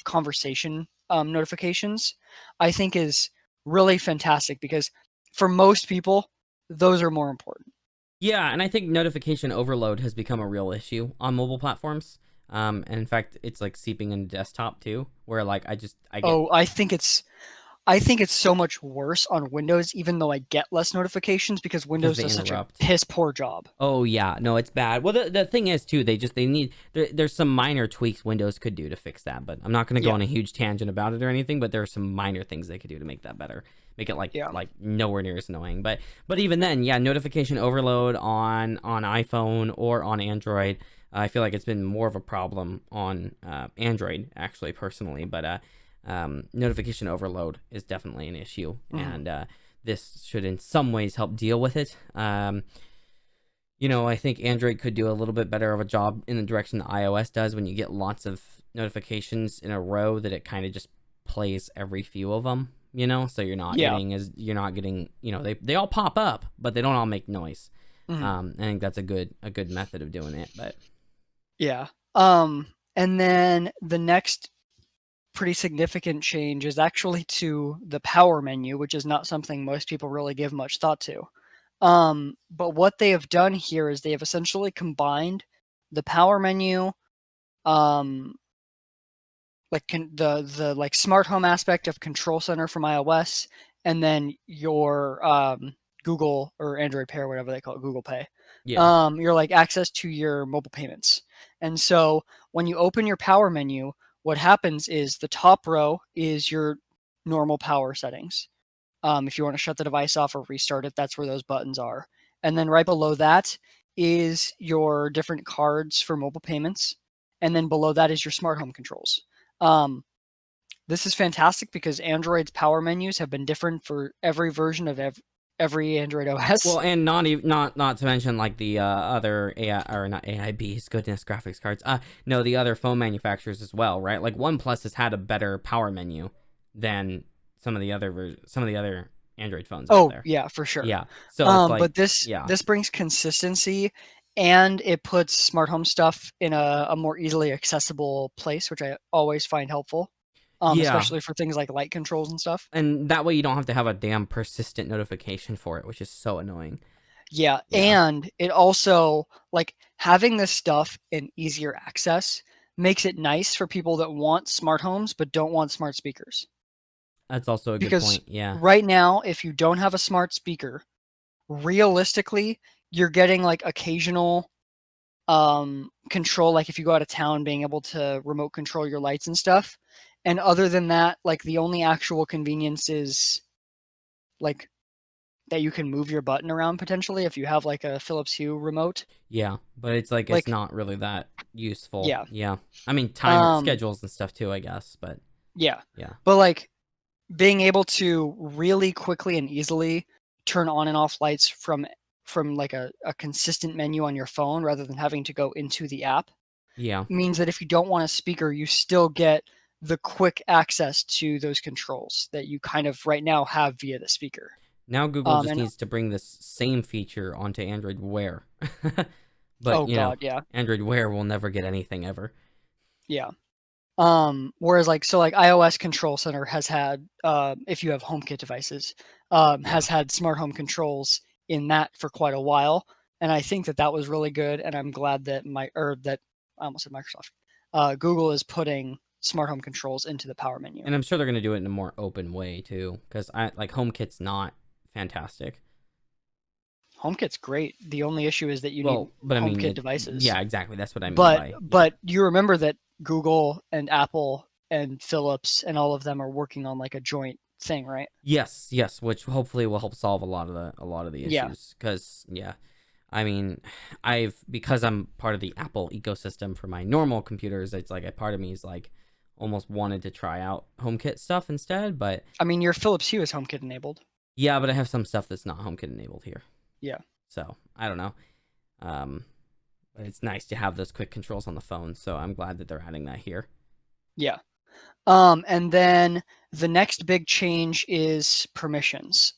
conversation notifications, I think is really fantastic because for most people, those are more important. Yeah, and I think notification overload has become a real issue on mobile platforms. And in fact, it's like seeping into desktop too, where like I think it's I think it's so much worse on Windows, even though I get less notifications because Windows they does such a interrupt. piss poor job. Oh yeah, no, it's bad. Well, the thing is too, they need there's some minor tweaks Windows could do to fix that, but I'm not going to go Yeah. on a huge tangent about it or anything. But there are some minor things they could do to make that better, make it Yeah. like nowhere near as annoying. But even then, yeah, notification overload on iPhone or on Android. I feel like it's been more of a problem on Android actually personally, but notification overload is definitely an issue, and this should in some ways help deal with it. You know, I think Android could do a little bit better of a job in the direction that iOS does when you get lots of notifications in a row that it kind of just plays every few of them, you know, so you're not getting, you know, they all pop up, but they don't all make noise. I think that's a good method of doing it, but yeah. And then the next pretty significant change is actually to the power menu, which is not something most people really give much thought to. But what they have done here is they have essentially combined the power menu, like the like smart home aspect of Control Center from iOS, and then your Google or Android Pay or whatever they call it, Google Pay. yeah. Your like access to your mobile payments. And so when you open your power menu, what happens is the top row is your normal power settings. If you want to shut the device off or restart it, that's where those buttons are. And then right below that is your different cards for mobile payments. And then below that is your smart home controls. This is fantastic because Android's power menus have been different for every version of every Android OS. Well, and not to mention like the other AI or not AIBs, goodness, graphics cards. No, the other phone manufacturers as well, right? Like OnePlus has had a better power menu than some of the other Android phones out there. Yeah, for sure. Yeah. So it's like, but this brings consistency, and it puts smart home stuff in a more easily accessible place, which I always find helpful. Especially for things like light controls and stuff. And that way you don't have to have a damn persistent notification for it, which is so annoying. Yeah, and it also, like, having this stuff in easier access makes it nice for people that want smart homes but don't want smart speakers. That's also a good Because point. Yeah. right now, if you don't have a smart speaker, realistically, you're getting like occasional control, like if you go out of town, being able to remote control your lights and stuff. And other than that, like the only actual convenience is like that you can move your button around potentially if you have like a Philips Hue remote. Yeah, but it's like it's not really that useful. Yeah. Yeah. I mean, time schedules and stuff too, I guess, but yeah. Yeah. But like being able to really quickly and easily turn on and off lights from like a consistent menu on your phone rather than having to go into the app Yeah. means that if you don't want a speaker, you still get the quick access to those controls that you kind of right now have via the speaker. Now Google just needs to bring this same feature onto Android Wear. But God, yeah. Android Wear will never get anything ever. Yeah. Whereas like iOS Control Center has had, if you have HomeKit devices, has had smart home controls in that for quite a while, and I think that was really good. And I'm glad that I almost said Microsoft, Google is putting smart home controls into the power menu. And I'm sure they're going to do it in a more open way too, because HomeKit's not fantastic. HomeKit's great. The only issue is that you need HomeKit devices. Yeah, exactly. That's what I mean. But you remember that Google and Apple and Philips and all of them are working on like a joint thing, right? Yes, which hopefully will help solve a lot of the issues. Because I mean, because I'm part of the Apple ecosystem for my normal computers, it's like a part of me is like almost wanted to try out HomeKit stuff instead. But I mean, your Philips Hue is HomeKit enabled. Yeah, but I have some stuff that's not HomeKit enabled here. Yeah. So I don't know. But it's nice to have those quick controls on the phone. So I'm glad that they're adding that here. Yeah. And then the next big change is permissions.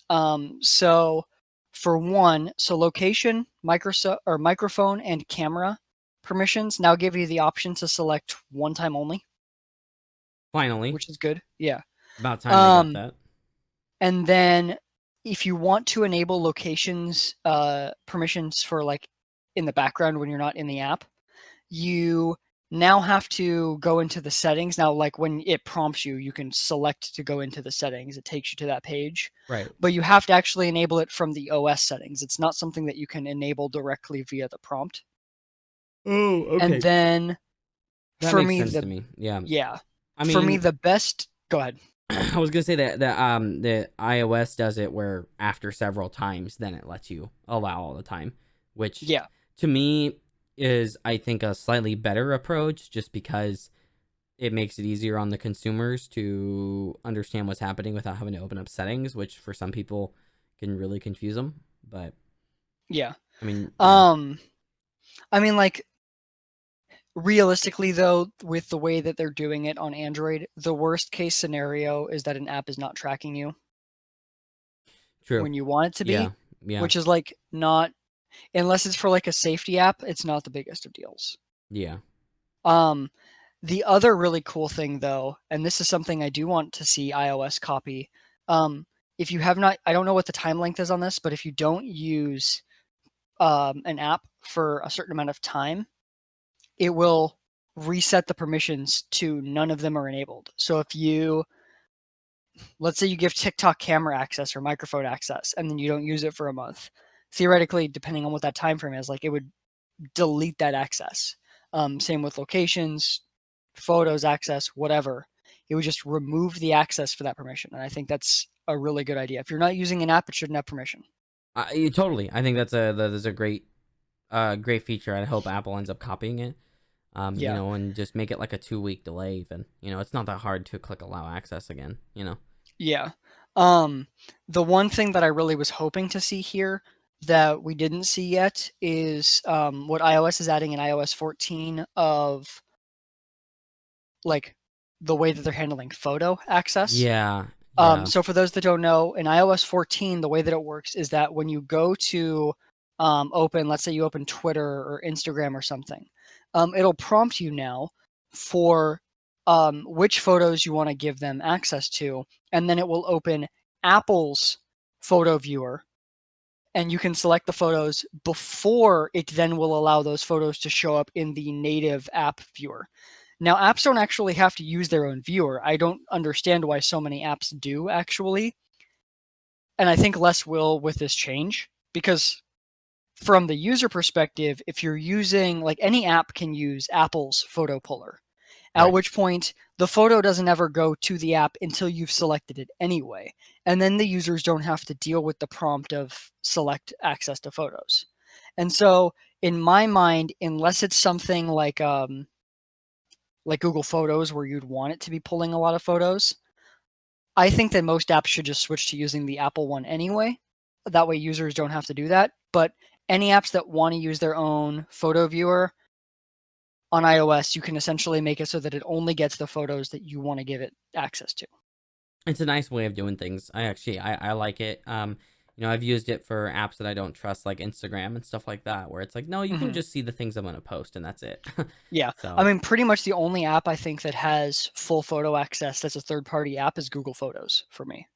So for one, location, microphone, and camera permissions now give you the option to select one time only. Finally. Which is good. Yeah. About time they got that. And then if you want to enable locations permissions for like in the background when you're not in the app, you now have to go into the settings. Now, like when it prompts you, you can select to go into the settings. It takes you to that page. Right. But you have to actually enable it from the OS settings. It's not something that you can enable directly via the prompt. Oh, And okay. then That for makes me, sense to me. Yeah. yeah, I for me, mean, the best, go ahead. I was gonna say that the iOS does it where after several times, then it lets you allow all the time, which Yeah. to me is I think a slightly better approach, just because it makes it easier on the consumers to understand what's happening without having to open up settings, which for some people can really confuse them. But Yeah. I mean, yeah, Um, I mean, like, realistically, though, with the way that they're doing it on Android, the worst case scenario is that an app is not tracking you true. when you want it to Yeah, be, yeah, which is like not, unless it's for like a safety app, it's not the biggest of deals. yeah. Um, the other really cool thing, though, and this is something I do want to see iOS copy. If you have not, I don't know what the time length is on this, but if you don't use an app for a certain amount of time, it will reset the permissions to none of them are enabled. So if you, let's say you give TikTok camera access or microphone access, and then you don't use it for a month, theoretically, depending on what that time frame is, like it would delete that access. Same with locations, photos access, whatever. It would just remove the access for that permission. And I think that's a really good idea. If you're not using an app, it shouldn't have permission. Totally. I think that's a great feature. I hope Apple ends up copying it. Yeah. And just make it like a 2 week delay even. It's not that hard to click allow access again. Yeah. Um, the one thing that I really was hoping to see here that we didn't see yet is what iOS is adding in iOS 14 of like the way that they're handling photo access. Yeah, yeah. So for those that don't know, in iOS 14, the way that it works is that when you go to open, let's say you open Twitter or Instagram or something, it'll prompt you now for which photos you want to give them access to, and then it will open Apple's photo viewer, and you can select the photos before it then will allow those photos to show up in the native app viewer. Now, apps don't actually have to use their own viewer. I don't understand why so many apps do, actually. And I think less will with this change because, from the user perspective, if you're using, like, any app can use Apple's photo puller, at Right. which point the photo doesn't ever go to the app until you've selected it anyway. And then the users don't have to deal with the prompt of select access to photos. And so, in my mind, unless it's something like Google Photos where you'd want it to be pulling a lot of photos, I think that most apps should just switch to using the Apple one anyway. That way users don't have to do that. But any apps that want to use their own photo viewer on iOS, you can essentially make it so that it only gets the photos that you want to give it access to. It's a nice way of doing things. I like it. I've used it for apps that I don't trust, like Instagram and stuff like that, where it's like, no, you can Hmm. just see the things I'm gonna post and that's it. Yeah. I So mean, pretty much the only app I think that has full photo access that's a third party app is Google Photos for me.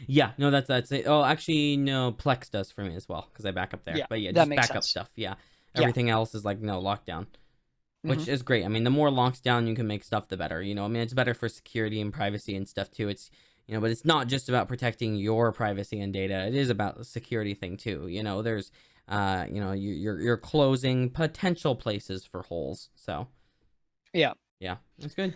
yeah, no, that's it. Oh, actually, no, Plex does for me as well because I back up there. Yeah, But yeah, that just makes backup sense. stuff. Yeah, Yeah. everything else is like no lockdown, Hmm. which is great. I mean, the more locks down you can make stuff, the better. I mean, it's better for security and privacy and stuff too. But it's not just about protecting your privacy and data. It is about the security thing too. There's, you're closing potential places for holes. So Yeah. yeah, that's good.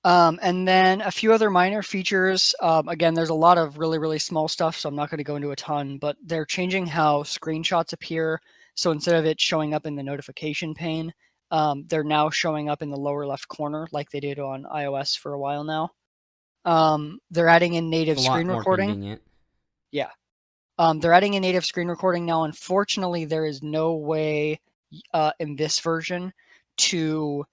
And then a few other minor features. Again, there's a lot of really, really small stuff, so I'm not going to go into a ton, but they're changing how screenshots appear. So instead of it showing up in the notification pane, they're now showing up in the lower left corner like they did on iOS for a while now. They're adding in It's native a lot screen more recording. convenient. Yeah. They're adding in native screen recording now. Unfortunately, there is no way in this version to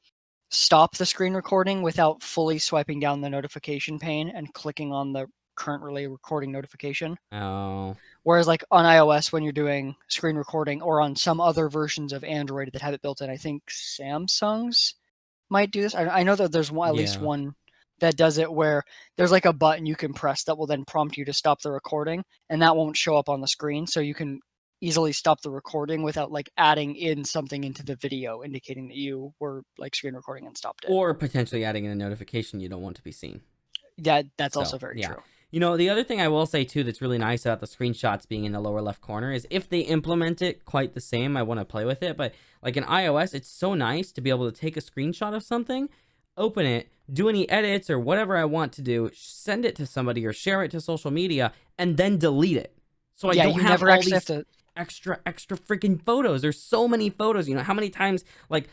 stop the screen recording without fully swiping down the notification pane and clicking on the currently recording notification. Oh, Whereas, like on iOS, when you're doing screen recording, or on some other versions of Android that have it built in, I think Samsung's might do this. I know that there's one, at least yeah. one that does it where there's like a button you can press that will then prompt you to stop the recording, and that won't show up on the screen. So you can easily stop the recording without like adding in something into the video indicating that you were like screen recording and stopped it. Or potentially adding in a notification you don't want to be seen. That's So, also very yeah. true. The other thing I will say too that's really nice about the screenshots being in the lower left corner is if they implement it quite the same, I want to play with it. But like in iOS, it's so nice to be able to take a screenshot of something, open it, do any edits or whatever I want to do, send it to somebody or share it to social media, and then delete it. So I don't You have never all actually these have to. extra freaking photos. There's so many photos. How many times like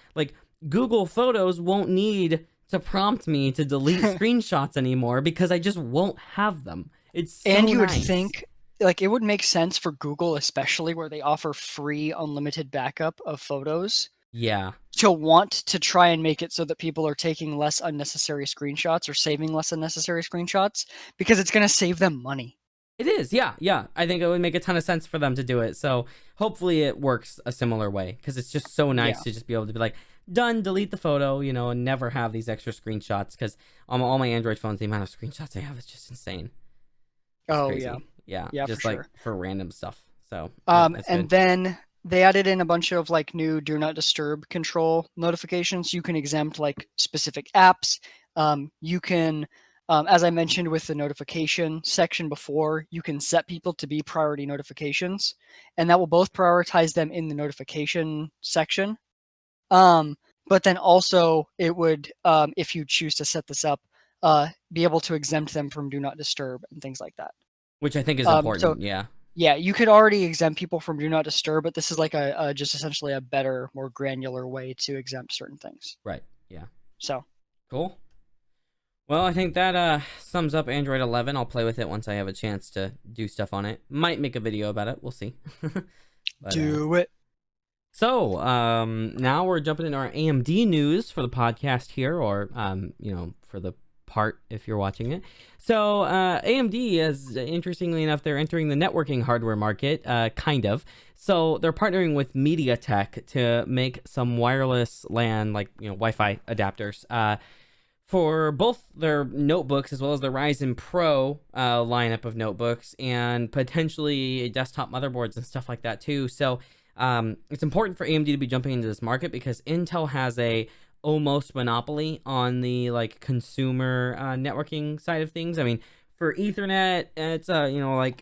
Google Photos won't need to prompt me to delete screenshots anymore because I just won't have them. It's so And you would nice. think like it would make sense for Google, especially where they offer free unlimited backup of photos, Yeah. to want to try and make it so that people are taking less unnecessary screenshots or saving less unnecessary screenshots because it's going to save them money. It is. Yeah. Yeah. I think it would make a ton of sense for them to do it. So hopefully it works a similar way because it's just so nice to just be able to be like, done, delete the photo, and never have these extra screenshots because on all my Android phones, the amount of screenshots I have is just insane. It's crazy. Yeah. Just for like sure. for random stuff. So, and good. then they added in a bunch of like new do not disturb control notifications. You can exempt like specific apps. You can, as I mentioned with the notification section before, you can set people to be priority notifications, and that will both prioritize them in the notification section. But then also it would, if you choose to set this up, be able to exempt them from do not disturb and things like that. Which I think is important. So yeah. Yeah, you could already exempt people from do not disturb, but this is like a just essentially a better, more granular way to exempt certain things. Right. Yeah. So cool. Well, I think that sums up Android 11. I'll play with it once I have a chance to do stuff on it. Might make a video about it. We'll see. But, do it. So, now we're jumping into our AMD news for the podcast here, or, for the part if you're watching it. So, AMD is, interestingly enough, they're entering the networking hardware market, kind of. So, they're partnering with MediaTek to make some wireless LAN, like, Wi-Fi adapters, for both their notebooks as well as the Ryzen Pro lineup of notebooks and potentially desktop motherboards and stuff like that too. So it's important for AMD to be jumping into this market because Intel has a almost monopoly on the like consumer networking side of things. I mean, for Ethernet, it's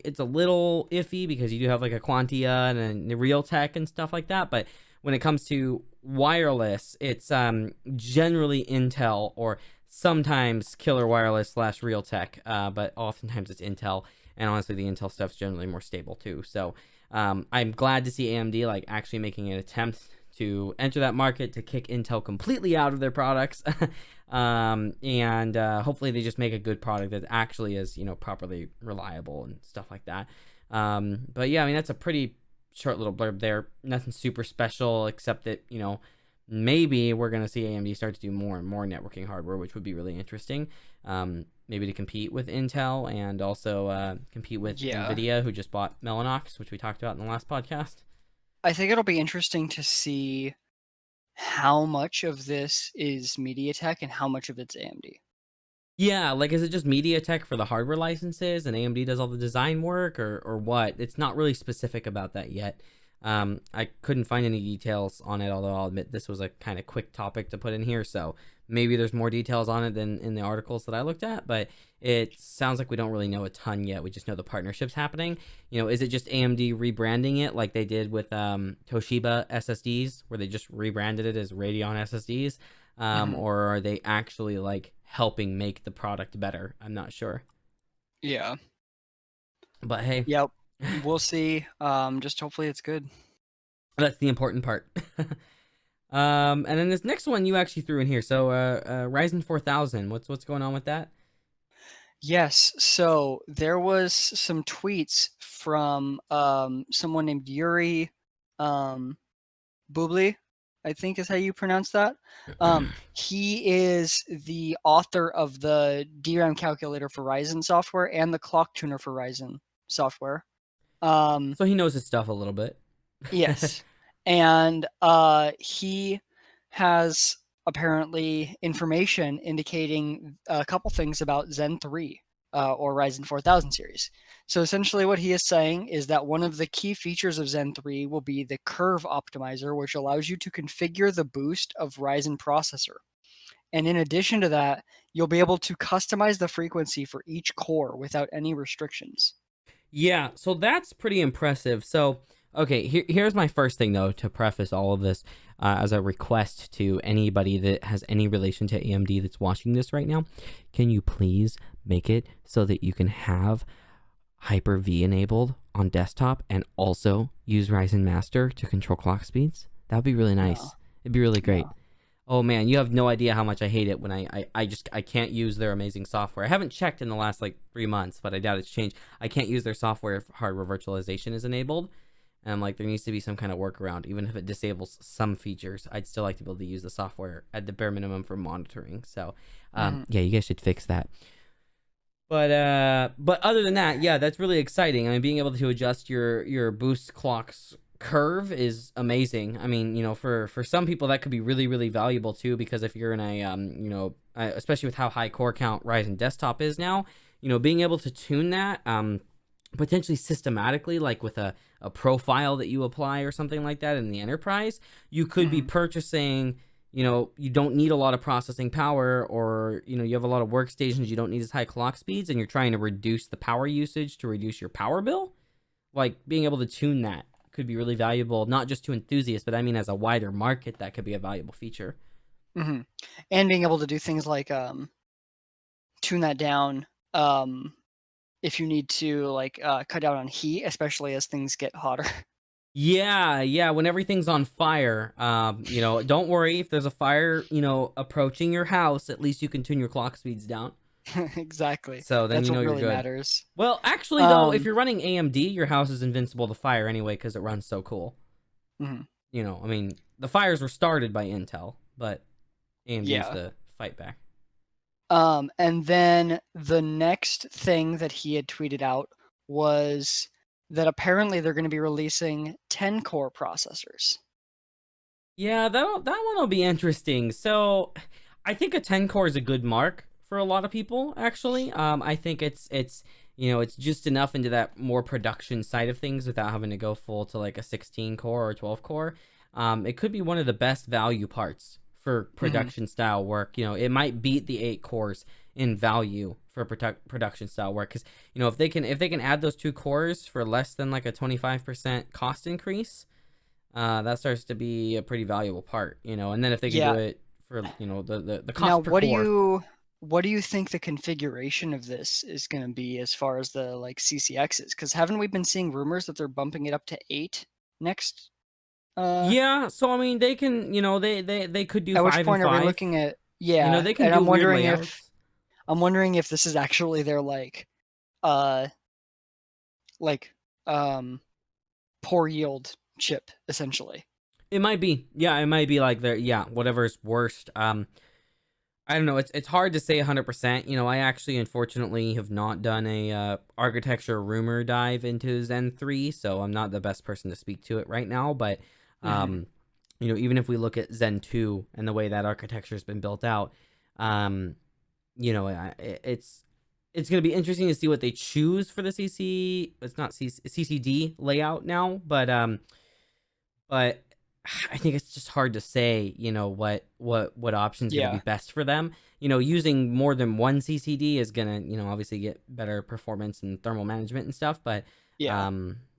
it's a little iffy because you do have like a Quantia and a Realtek and stuff like that. But when it comes to wireless, it's generally Intel or sometimes Killer Wireless / Realtek, but oftentimes it's Intel, and honestly the Intel stuff's generally more stable too. So I'm glad to see AMD like actually making an attempt to enter that market to kick Intel completely out of their products. And hopefully they just make a good product that actually is properly reliable and stuff like that. But yeah, I mean that's a pretty short little blurb there. Nothing super special except that maybe we're going to see AMD start to do more and more networking hardware, which would be really interesting. Maybe to compete with Intel and also compete with NVIDIA, who just bought Mellanox, which we talked about in the last podcast. I think it'll be interesting to see how much of this is MediaTek and how much of it's AMD. Yeah, like is it just MediaTek for the hardware licenses and AMD does all the design work or what? It's not really specific about that yet. I couldn't find any details on it, although I'll admit this was a kind of quick topic to put in here, so maybe there's more details on it than in the articles that I looked at, but it sounds like we don't really know a ton yet. We just know the partnership's happening. Is it just AMD rebranding it like they did with Toshiba SSDs, where they just rebranded it as Radeon SSDs, or are they actually like helping make the product better? I'm not sure. Yeah. But hey. Yep. We'll see. Just hopefully it's good. That's the important part. And then this next one you actually threw in here. So Ryzen 4000. What's going on with that? Yes. So there was some tweets from someone named Yuri Bubli, I think is how you pronounce that. He is the author of the DRAM calculator for Ryzen software and the clock tuner for Ryzen software. So he knows his stuff a little bit. Yes. And he has apparently information indicating a couple things about Zen 3. or Ryzen 4000 series. So essentially what he is saying is that one of the key features of Zen 3 will be the curve optimizer, which allows you to configure the boost of Ryzen processor. And in addition to that, you'll be able to customize the frequency for each core without any restrictions. Yeah, so that's pretty impressive. So, okay, here's my first thing, though, to preface all of this as a request to anybody that has any relation to AMD that's watching this right now. Can you please make it so that you can have Hyper-V enabled on desktop and also use Ryzen Master to control clock speeds? That would be really No, nice. It'd be really great. no. Oh man, you have no idea how much I hate it when I can't use their amazing software. I haven't checked in the last like 3 months, but I doubt it's changed. I can't use their software if hardware virtualization is enabled. And I'm like, there needs to be some kind of workaround. Even if it disables some features, I'd still like to be able to use the software at the bare minimum for monitoring. So yeah, you guys should fix that. But other than that, yeah, that's really exciting. I mean, being able to adjust your boost clocks curve is amazing. I mean, for some people that could be really really valuable too, because if you're in a especially with how high core count Ryzen desktop is now, being able to tune that potentially systematically, like with a profile that you apply or something like that in the enterprise, you could be purchasing. You don't need a lot of processing power, or you have a lot of workstations, you don't need as high clock speeds, and you're trying to reduce the power usage to reduce your power bill. Like, being able to tune that could be really valuable, not just to enthusiasts, but I mean as a wider market, that could be a valuable feature. And being able to do things like tune that down if you need to like cut down on heat, especially as things get hotter. Yeah, when everything's on fire, don't worry if there's a fire, approaching your house, at least you can tune your clock speeds down. Exactly. So then That's what you're really good. matters. Well, actually though, if you're running AMD, your house is invincible to fire anyway because it runs so cool. Mhm. I mean, the fires were started by Intel, but AMD's Yeah. the fight back. And then the next thing that he had tweeted out was that apparently they're going to be releasing 10 core processors. Yeah, that one will be interesting. So, I think a 10 core is a good mark for a lot of people. Actually, I think it's just enough into that more production side of things without having to go full to like a 16 core or 12 core. It could be one of the best value parts for production style work. It might beat the 8 cores in value for production style work, because if they can add those 2 cores for less than like a 25% cost increase, that starts to be a pretty valuable part, and then if they can do Yeah. it for the Now, cost per core. what do you think the configuration of this is going to be as far as the like CCXs? Because haven't we been seeing rumors that they're bumping it up to 8 next? Yeah, so I mean they can, they could do At which 5 and point are we 5. looking at? Yeah, They can and do weird layouts. I'm wondering if this is actually their uh like um poor yield chip essentially. It might be, yeah, it might be like their, yeah, whatever's worst. I don't know, it's hard to say 100%. I actually unfortunately have not done a architecture rumor dive into Zen 3, so I'm not the best person to speak to it right now, but even if we look at Zen 2 and the way that architecture has been built out, um it's going to be interesting to see what they choose for the CCD layout now, but I think it's just hard to say, what option's going to be Yeah, best for them. Using more than one CCD is going to, obviously get better performance and thermal management and stuff, but yeah.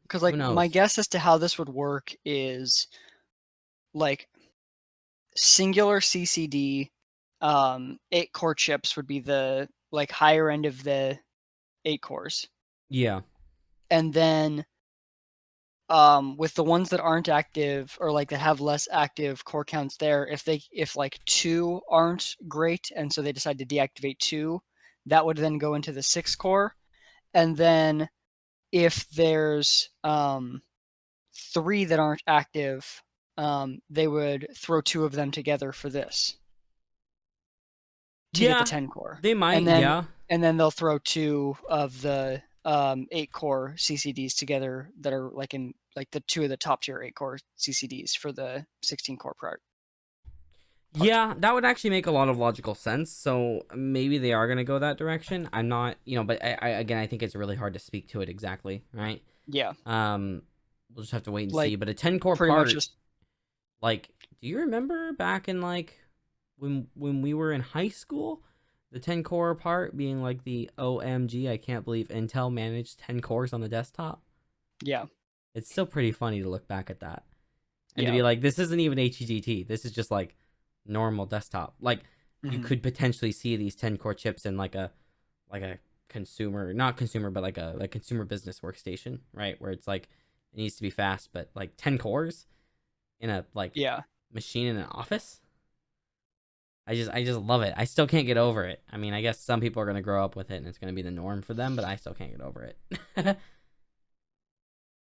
Because who like my knows? guess as to how this would work is like singular CCD 8 core chips would be the like higher end of the 8 cores. Yeah. And then with the ones that aren't active or like that have less active core counts there, if like 2 aren't great and so they decide to deactivate 2, that would then go into the 6 core. And then if there's 3 that aren't active, they would throw 2 of them together for this to get the Yeah, 10 core. they might, And then yeah. they'll throw 2 of the 8 core CCDs together that are like in like the 2 of the top tier 8 core CCDs for the 16 core part. Yeah, that would actually make a lot of logical sense. So maybe they are going to go that direction. I'm not, but again, I think it's really hard to speak to it exactly, right? Yeah, Um, we'll just have to wait and like see. But a 10 core pretty much part, just like, do you remember back in like when we were in high school, the 10 core part being like the OMG, I can't believe Intel managed 10 cores on the desktop. yeah, It's still pretty funny to look back at that and to yeah. be like, this isn't even HGT. This is just like normal desktop. Like you Hmm. could potentially see these 10 core chips in like a consumer, not consumer, but like a consumer business workstation, right? Where it's like it needs to be fast, but like 10 cores in a like Yeah, machine in an office. I just love it. I still can't get over it. I mean, I guess some people are gonna grow up with it and it's gonna be the norm for them, but I still can't get over it.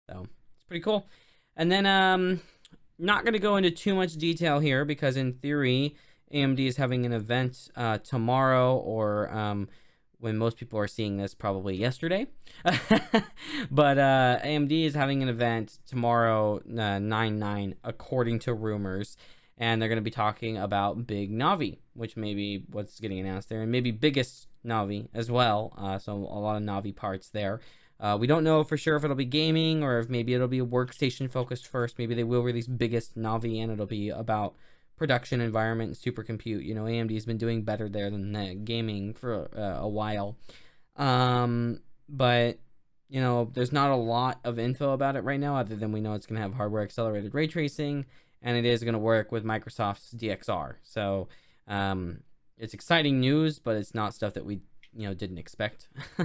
So it's pretty cool. And then not gonna go into too much detail here because in theory, AMD is having an event tomorrow or when most people are seeing this, probably yesterday. But AMD is having an event tomorrow, 9/9, according to rumors. And they're going to be talking about Big Navi, which may be what's getting announced there, and maybe biggest Navi as well. So a lot of Navi parts there. We don't know for sure if it'll be gaming or if maybe it'll be a workstation focused first. Maybe they will release biggest Navi and it'll be about production environment and supercompute. AMD's been doing better there than gaming for a while. But there's not a lot of info about it right now, other than we know it's going to have hardware accelerated ray tracing, and it is going to work with Microsoft's DXR. So it's exciting news, but it's not stuff that we didn't expect. yeah.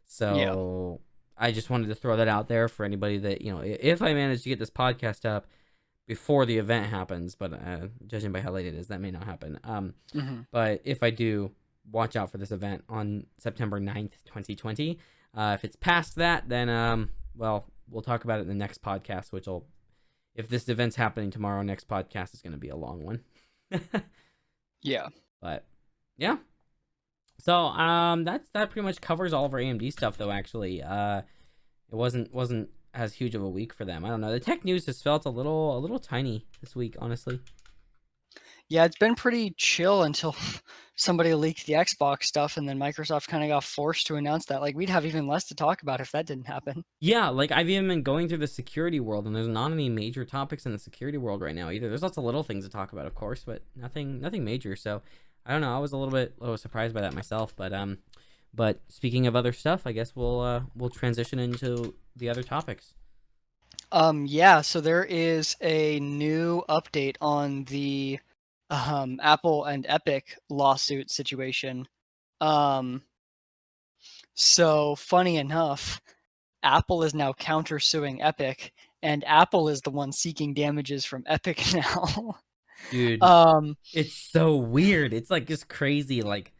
So I just wanted to throw that out there for anybody that if I manage to get this podcast up before the event happens, but judging by how late it is, that may not happen. Hmm. But if I do, watch out for this event on September 9th, 2020. If it's past that, then, well, we'll talk about it in the next podcast, if this event's happening tomorrow, next podcast is going to be a long one. Yeah. But, yeah. So, that pretty much covers all of our AMD stuff, though, actually. It wasn't as huge of a week for them. I don't know. The tech news has felt a little tiny this week, honestly. Yeah, it's been pretty chill until somebody leaked the Xbox stuff, and then Microsoft kind of got forced to announce that. Like, we'd have even less to talk about if that didn't happen. Yeah, like I've even been going through the security world, and there's not any major topics in the security world right now either. There's lots of little things to talk about, of course, but nothing major. So I don't know. I was a little surprised by that myself, but speaking of other stuff, I guess we'll transition into the other topics. Yeah, so there is a new update on the Apple and Epic lawsuit situation. Um, so funny enough, Apple is now countersuing Epic, and Apple is the one seeking damages from Epic now. Dude, um, it's so weird. It's like just crazy, like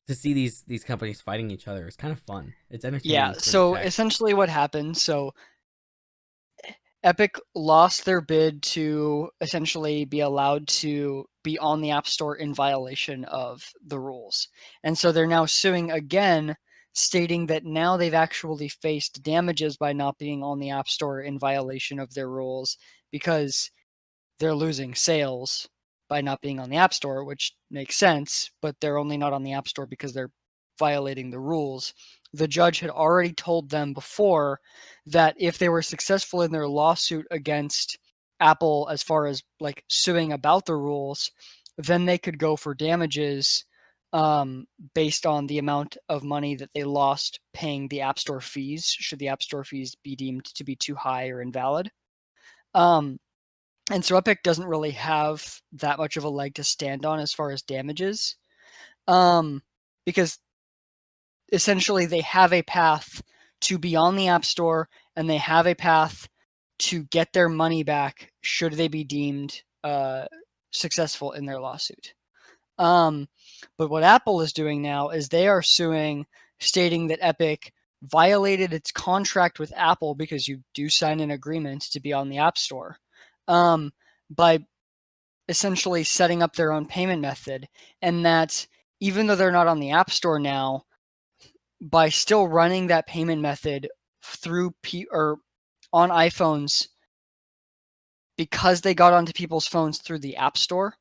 to see these companies fighting each other. It's kind of fun. It's yeah, entertaining for the so tech. essentially what happened, so Epic lost their bid to essentially be allowed to be on the App Store in violation of the rules. And so they're now suing again, stating that now they've actually faced damages by not being on the App Store in violation of their rules because they're losing sales by not being on the App Store, which makes sense, but they're only not on the App Store because they're violating the rules. The judge had already told them before that if they were successful in their lawsuit against Apple as far as like suing about the rules, then they could go for damages based on the amount of money that they lost paying the App Store fees, should the App Store fees be deemed to be too high or invalid. Um, and so Epic doesn't really have that much of a leg to stand on as far as damages, because essentially they have a path to be on the App Store and they have a path to get their money back should they be deemed successful in their lawsuit. But what Apple is doing now is they are suing, stating that Epic violated its contract with Apple because you do sign an agreement to be on the App Store, by essentially setting up their own payment method, and that even though they're not on the App Store now, by still running that payment method through or on iPhones, because they got onto people's phones through the App Store,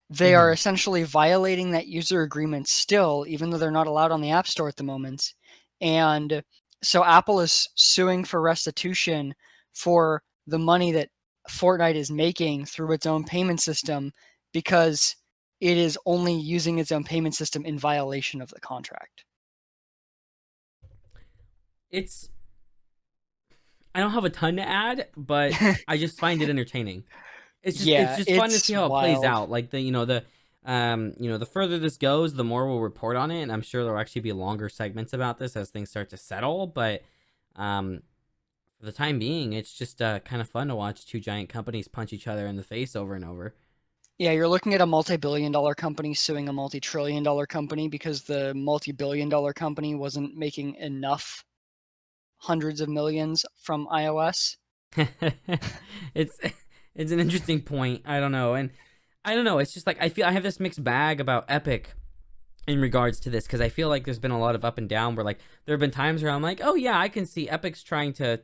They are essentially violating that user agreement still, even though they're not allowed on the App Store at the moment. And so Apple is suing for restitution for the money that Fortnite is making through its own payment system because it is only using its own payment system in violation of the contract. I don't have a ton to add, but I just find it entertaining. It's Yeah, just fun to see it's how it plays wild. out. Like the further this goes, the more we'll report on it, and I'm sure there'll actually be longer segments about this as things start to settle. But for the time being, it's just kind of fun to watch two giant companies punch each other in the face over and over. Yeah, you're looking at a multi-billion-dollar company suing a multi-trillion-dollar company because the multi-billion-dollar company wasn't making enough hundreds of millions from iOS. it's it's an interesting point. I don't know, and I don't know. It's just like I feel I have this mixed bag about Epic in regards to this because I feel like there's been a lot of up and down where like there have been times where I'm like, oh yeah, I can see Epic's trying to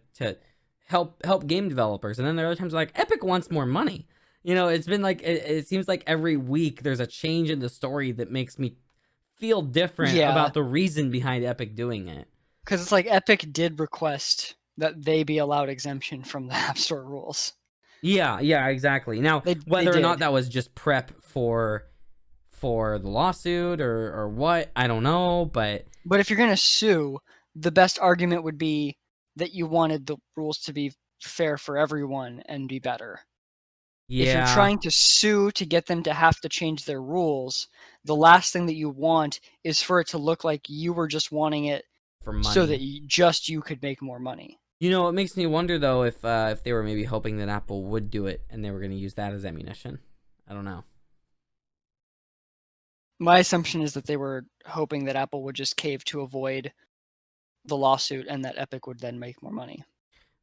help game developers, and then there are other times like Epic wants more money. It's been like it seems like every week there's a change in the story that makes me feel different Yeah, about the reason behind Epic doing it. because it's like Epic did request that they be allowed exemption from the App Store rules. Yeah, exactly. Now, They whether or not did. that was just prep for the lawsuit or what, I don't know, but But if you're going to sue, the best argument would be that you wanted the rules to be fair for everyone and be better. If you're yeah, trying to sue to get them to have to change their rules, the last thing that you want is for it to look like you were just wanting it for so that money. you could make more money. It makes me wonder though if they were maybe hoping that Apple would do it and they were going to use that as ammunition. I don't know. My assumption is that they were hoping that Apple would just cave to avoid the lawsuit and that Epic would then make more money.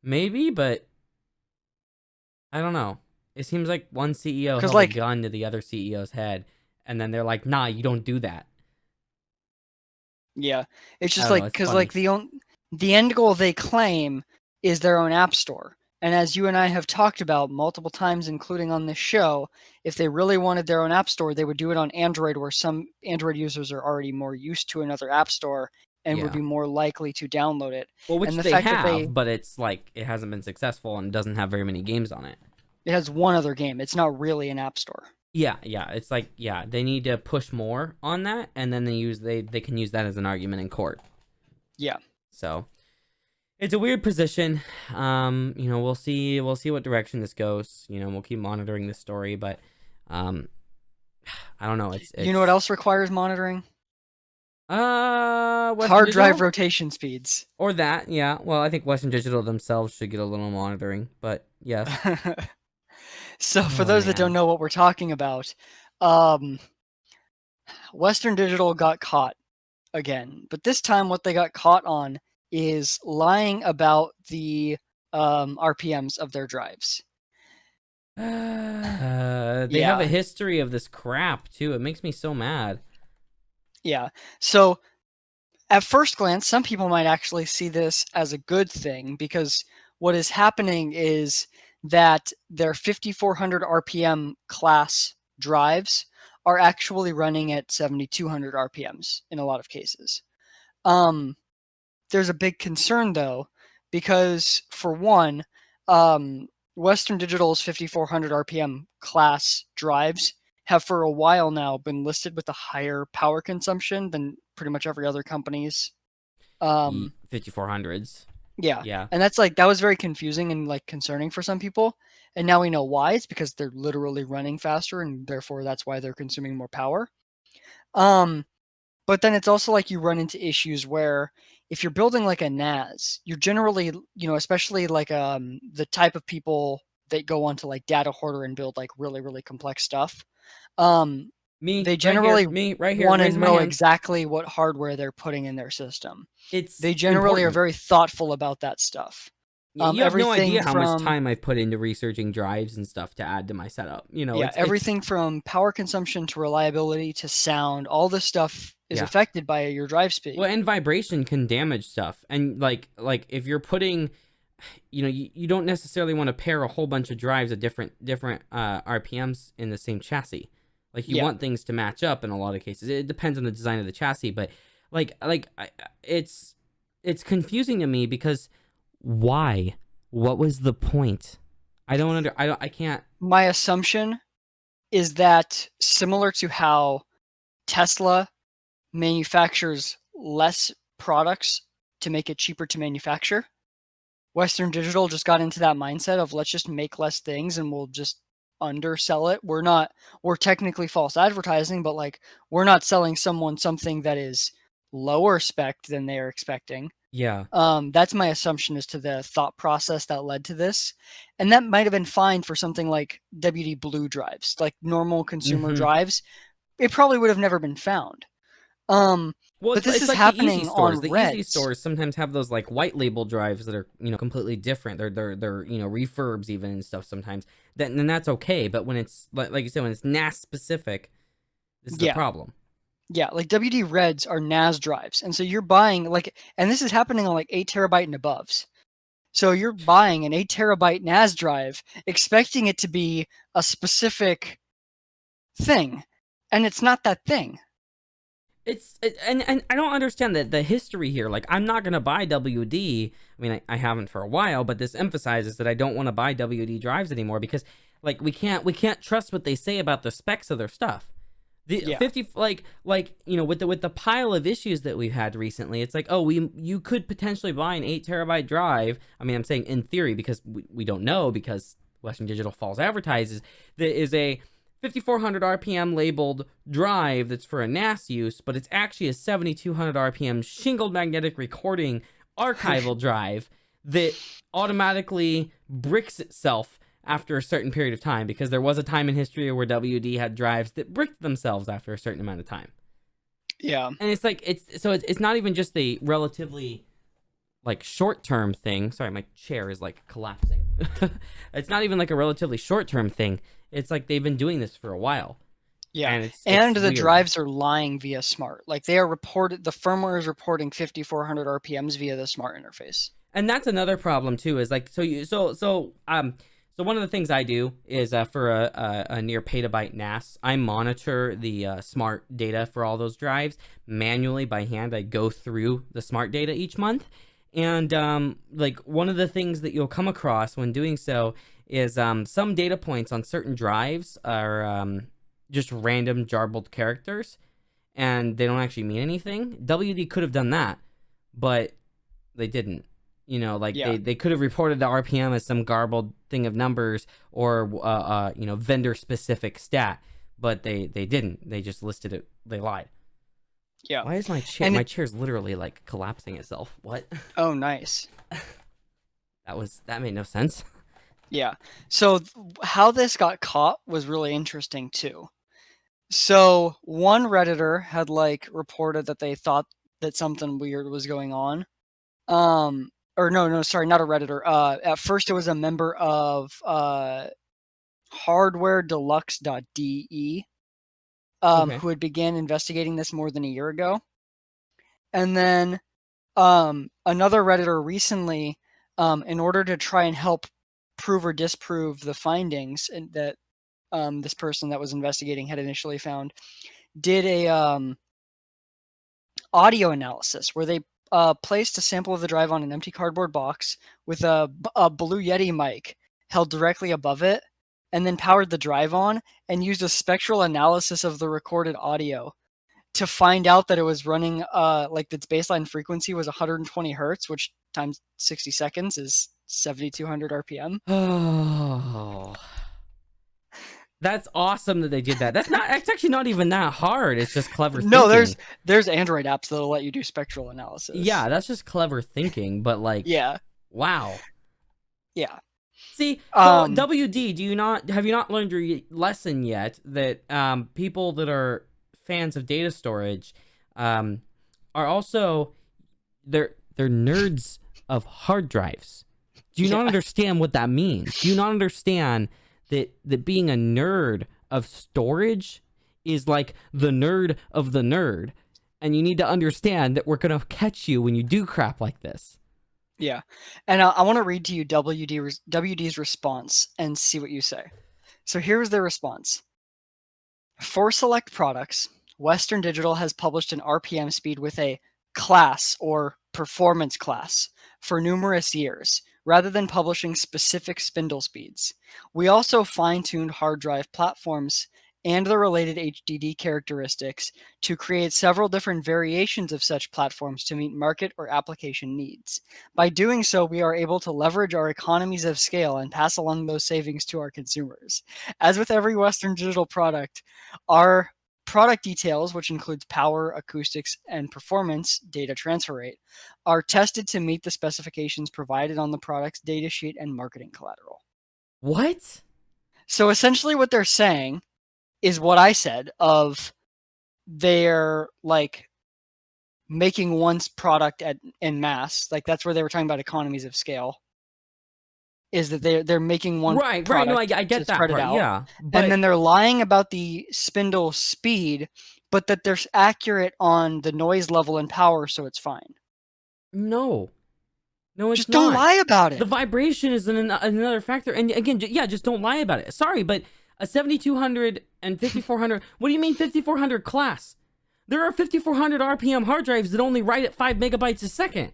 Maybe, but I don't know. It seems like one CEO Because, held a like, gun to the other CEO's head, and then they're like, "Nah, you don't do that." yeah, it's I just don't know. like, It's because, like, funny. the end goal they claim is their own app store. And as you and I have talked about multiple times, including on this show, if they really wanted their own app store, they would do it on Android, where some Android users are already more used to another app store and would Yeah. be more likely to download it. Well, And which the they fact that have, but it's like it hasn't been successful and doesn't have very many games on it. it has one other game, it's not really an app store. Yeah. It's like they need to push more on that, and then they can use that as an argument in court. Yeah. So it's a weird position. We'll see what direction this goes. We'll keep monitoring this story, but I don't know. It's You know what else requires monitoring? Western Hard drive Digital rotation speeds. or that. Yeah. Well, I think Western Digital themselves should get a little monitoring, but yes. So, for Oh those that don't man. know what we're talking about, um, Western Digital got caught again, but this time what they got caught on is lying about the RPMs of their drives. They have a Yeah, history of this crap too. It makes me so mad. yeah. So, at first glance, some people might actually see this as a good thing because what is happening is that their 5400 RPM class drives are actually running at 7200 RPMs in a lot of cases. Um, there's a big concern though, because for one, Western Digital's 5400 RPM class drives have for a while now been listed with a higher power consumption than pretty much every other company's. Um, 5400s. yeah, Yeah. and that was very confusing and like concerning for some people. And now we know why. It's because they're literally running faster, and therefore that's why they're consuming more power. Um, but then it's also like you run into issues where if you're building like a NAS, you're generally, especially like the type of people that go onto like data hoarder and build like really, really complex stuff. Um, Me they right here. generally Me right here. want to Raising my know hand. exactly what hardware they're putting in their system. It's They generally are important. very thoughtful about that stuff. You have no Everything idea how much from time I've put into researching drives and stuff to add to my setup. yeah, It's everything from power consumption to reliability to sound, all this stuff is yeah. affected by your drive speed. Well, and vibration can damage stuff. And like if you're putting, you don't necessarily want to pair a whole bunch of drives at different RPMs in the same chassis. Like you Yeah. want things to match up in a lot of cases. It depends on the design of the chassis, but it's confusing to me because why? What was the point? I can't. My assumption is that similar to how Tesla manufactures less products to make it cheaper to manufacture, Western Digital just got into that mindset of let's just make less things and we'll just undersell it. We're technically false advertising, but like we're not selling someone something that is lower spec than they're expecting. Yeah. That's my assumption as to the thought process that led to this. And that might have been fine for something like WD Blue drives, like normal consumer Mm-hmm. drives. It probably would have never been found. Well, But this it's is like the easy happening stores. on The easy Reds. stores sometimes have those like white label drives that are completely different. They're refurbs even and stuff sometimes. Then that's okay. But when it's like you said, when it's NAS specific, this is a Yeah. problem. Yeah, like WD Reds are NAS drives. And so you're buying and this is happening on like 8 terabyte and aboves. So you're buying an 8 terabyte NAS drive, expecting it to be a specific thing, and it's not that thing. And I don't understand the history here. Like I'm not gonna buy WD. I mean, I haven't for a while, but this emphasizes that I don't want to buy WD drives anymore because like we can't trust what they say about the specs of their stuff. The Yeah. 50 with the pile of issues that we've had recently, it's like, oh, you could potentially buy an 8 terabyte drive. I mean, I'm saying in theory because we don't know, because Western Digital false advertises that is a 5400 RPM labeled drive that's for a NAS use, but it's actually a 7200 RPM shingled magnetic recording archival drive that automatically bricks itself after a certain period of time, because there was a time in history where WD had drives that bricked themselves after a certain amount of time. Yeah. And it's like it's not even just a relatively like short-term thing. Sorry, my chair is like collapsing. It's not even like a relatively short-term thing. It's like they've been doing this for a while. Yeah. And And it's the weird. drives are lying via smart. Like the firmware is reporting 5400 RPMs via the smart interface. And that's another problem too, is like so one of the things I do is for a near petabyte NAS, I monitor the smart data for all those drives manually by hand. I go through the smart data each month, and like one of the things that you'll come across when doing so is some data points on certain drives are just random jarbled characters, and they don't actually mean anything. WD could have done that, but they didn't. Like Yeah. they could have reported the RPM as some garbled thing of numbers or vendor specific stat, but they didn't. They just listed it. They lied. Yeah. Why is my chair? And My chair's literally like collapsing itself. What? oh, nice. That made no sense. Yeah. So how this got caught was really interesting too. So one Redditor had reported that they thought that something weird was going on. Or no, sorry, not a Redditor. At first it was a member of hardwaredeluxe.de Okay. who had began investigating this more than a year ago. And then another Redditor recently, in order to try and help prove or disprove the findings that this person that was investigating had initially found, did a audio analysis where they placed a sample of the drive on an empty cardboard box with a Blue Yeti mic held directly above it, and then powered the drive on and used a spectral analysis of the recorded audio to find out that it was running its baseline frequency was 120 hertz, which times 60 seconds is 7200 RPM. Oh, that's awesome that they did that. It's actually not even that hard. It's just clever No, thinking. there's Android apps that'll let you do spectral analysis. Yeah, that's just clever thinking. But like, Yeah. wow. Yeah. See, so WD, have you not learned your lesson yet that people that are fans of data storage are also they're nerds of hard drives. Do you not understand what that means? Do you not understand that being a nerd of storage is like the nerd of the nerd, and you need to understand that we're gonna catch you when you do crap like this. Yeah. And I want to read to you WD's response and see what you say. So here's their response. For select products, Western Digital has published an RPM speed with a class or performance class for numerous years, rather than publishing specific spindle speeds. We also fine-tuned hard drive platforms and the related HDD characteristics to create several different variations of such platforms to meet market or application needs. By doing so, we are able to leverage our economies of scale and pass along those savings to our consumers. As with every Western Digital product, our product details, which includes power, acoustics, and performance data transfer rate, are tested to meet the specifications provided on the product's datasheet and marketing collateral. What? So essentially what they're saying is what I said of they're like making one product en masse. Like that's where they were talking about economies of scale. Is that they're making one Right. No, I product get to that spread it part. out. Yeah, And then but they're lying about the spindle speed, but that they're accurate on the noise level and power, so it's fine. no, it's Just don't not. lie about The it. vibration is another factor, and again, yeah, just don't lie about it. Sorry, but a 7200 and 5400. What do you mean 5400 class? There are 5400 RPM hard drives that only write at 5 megabytes a second.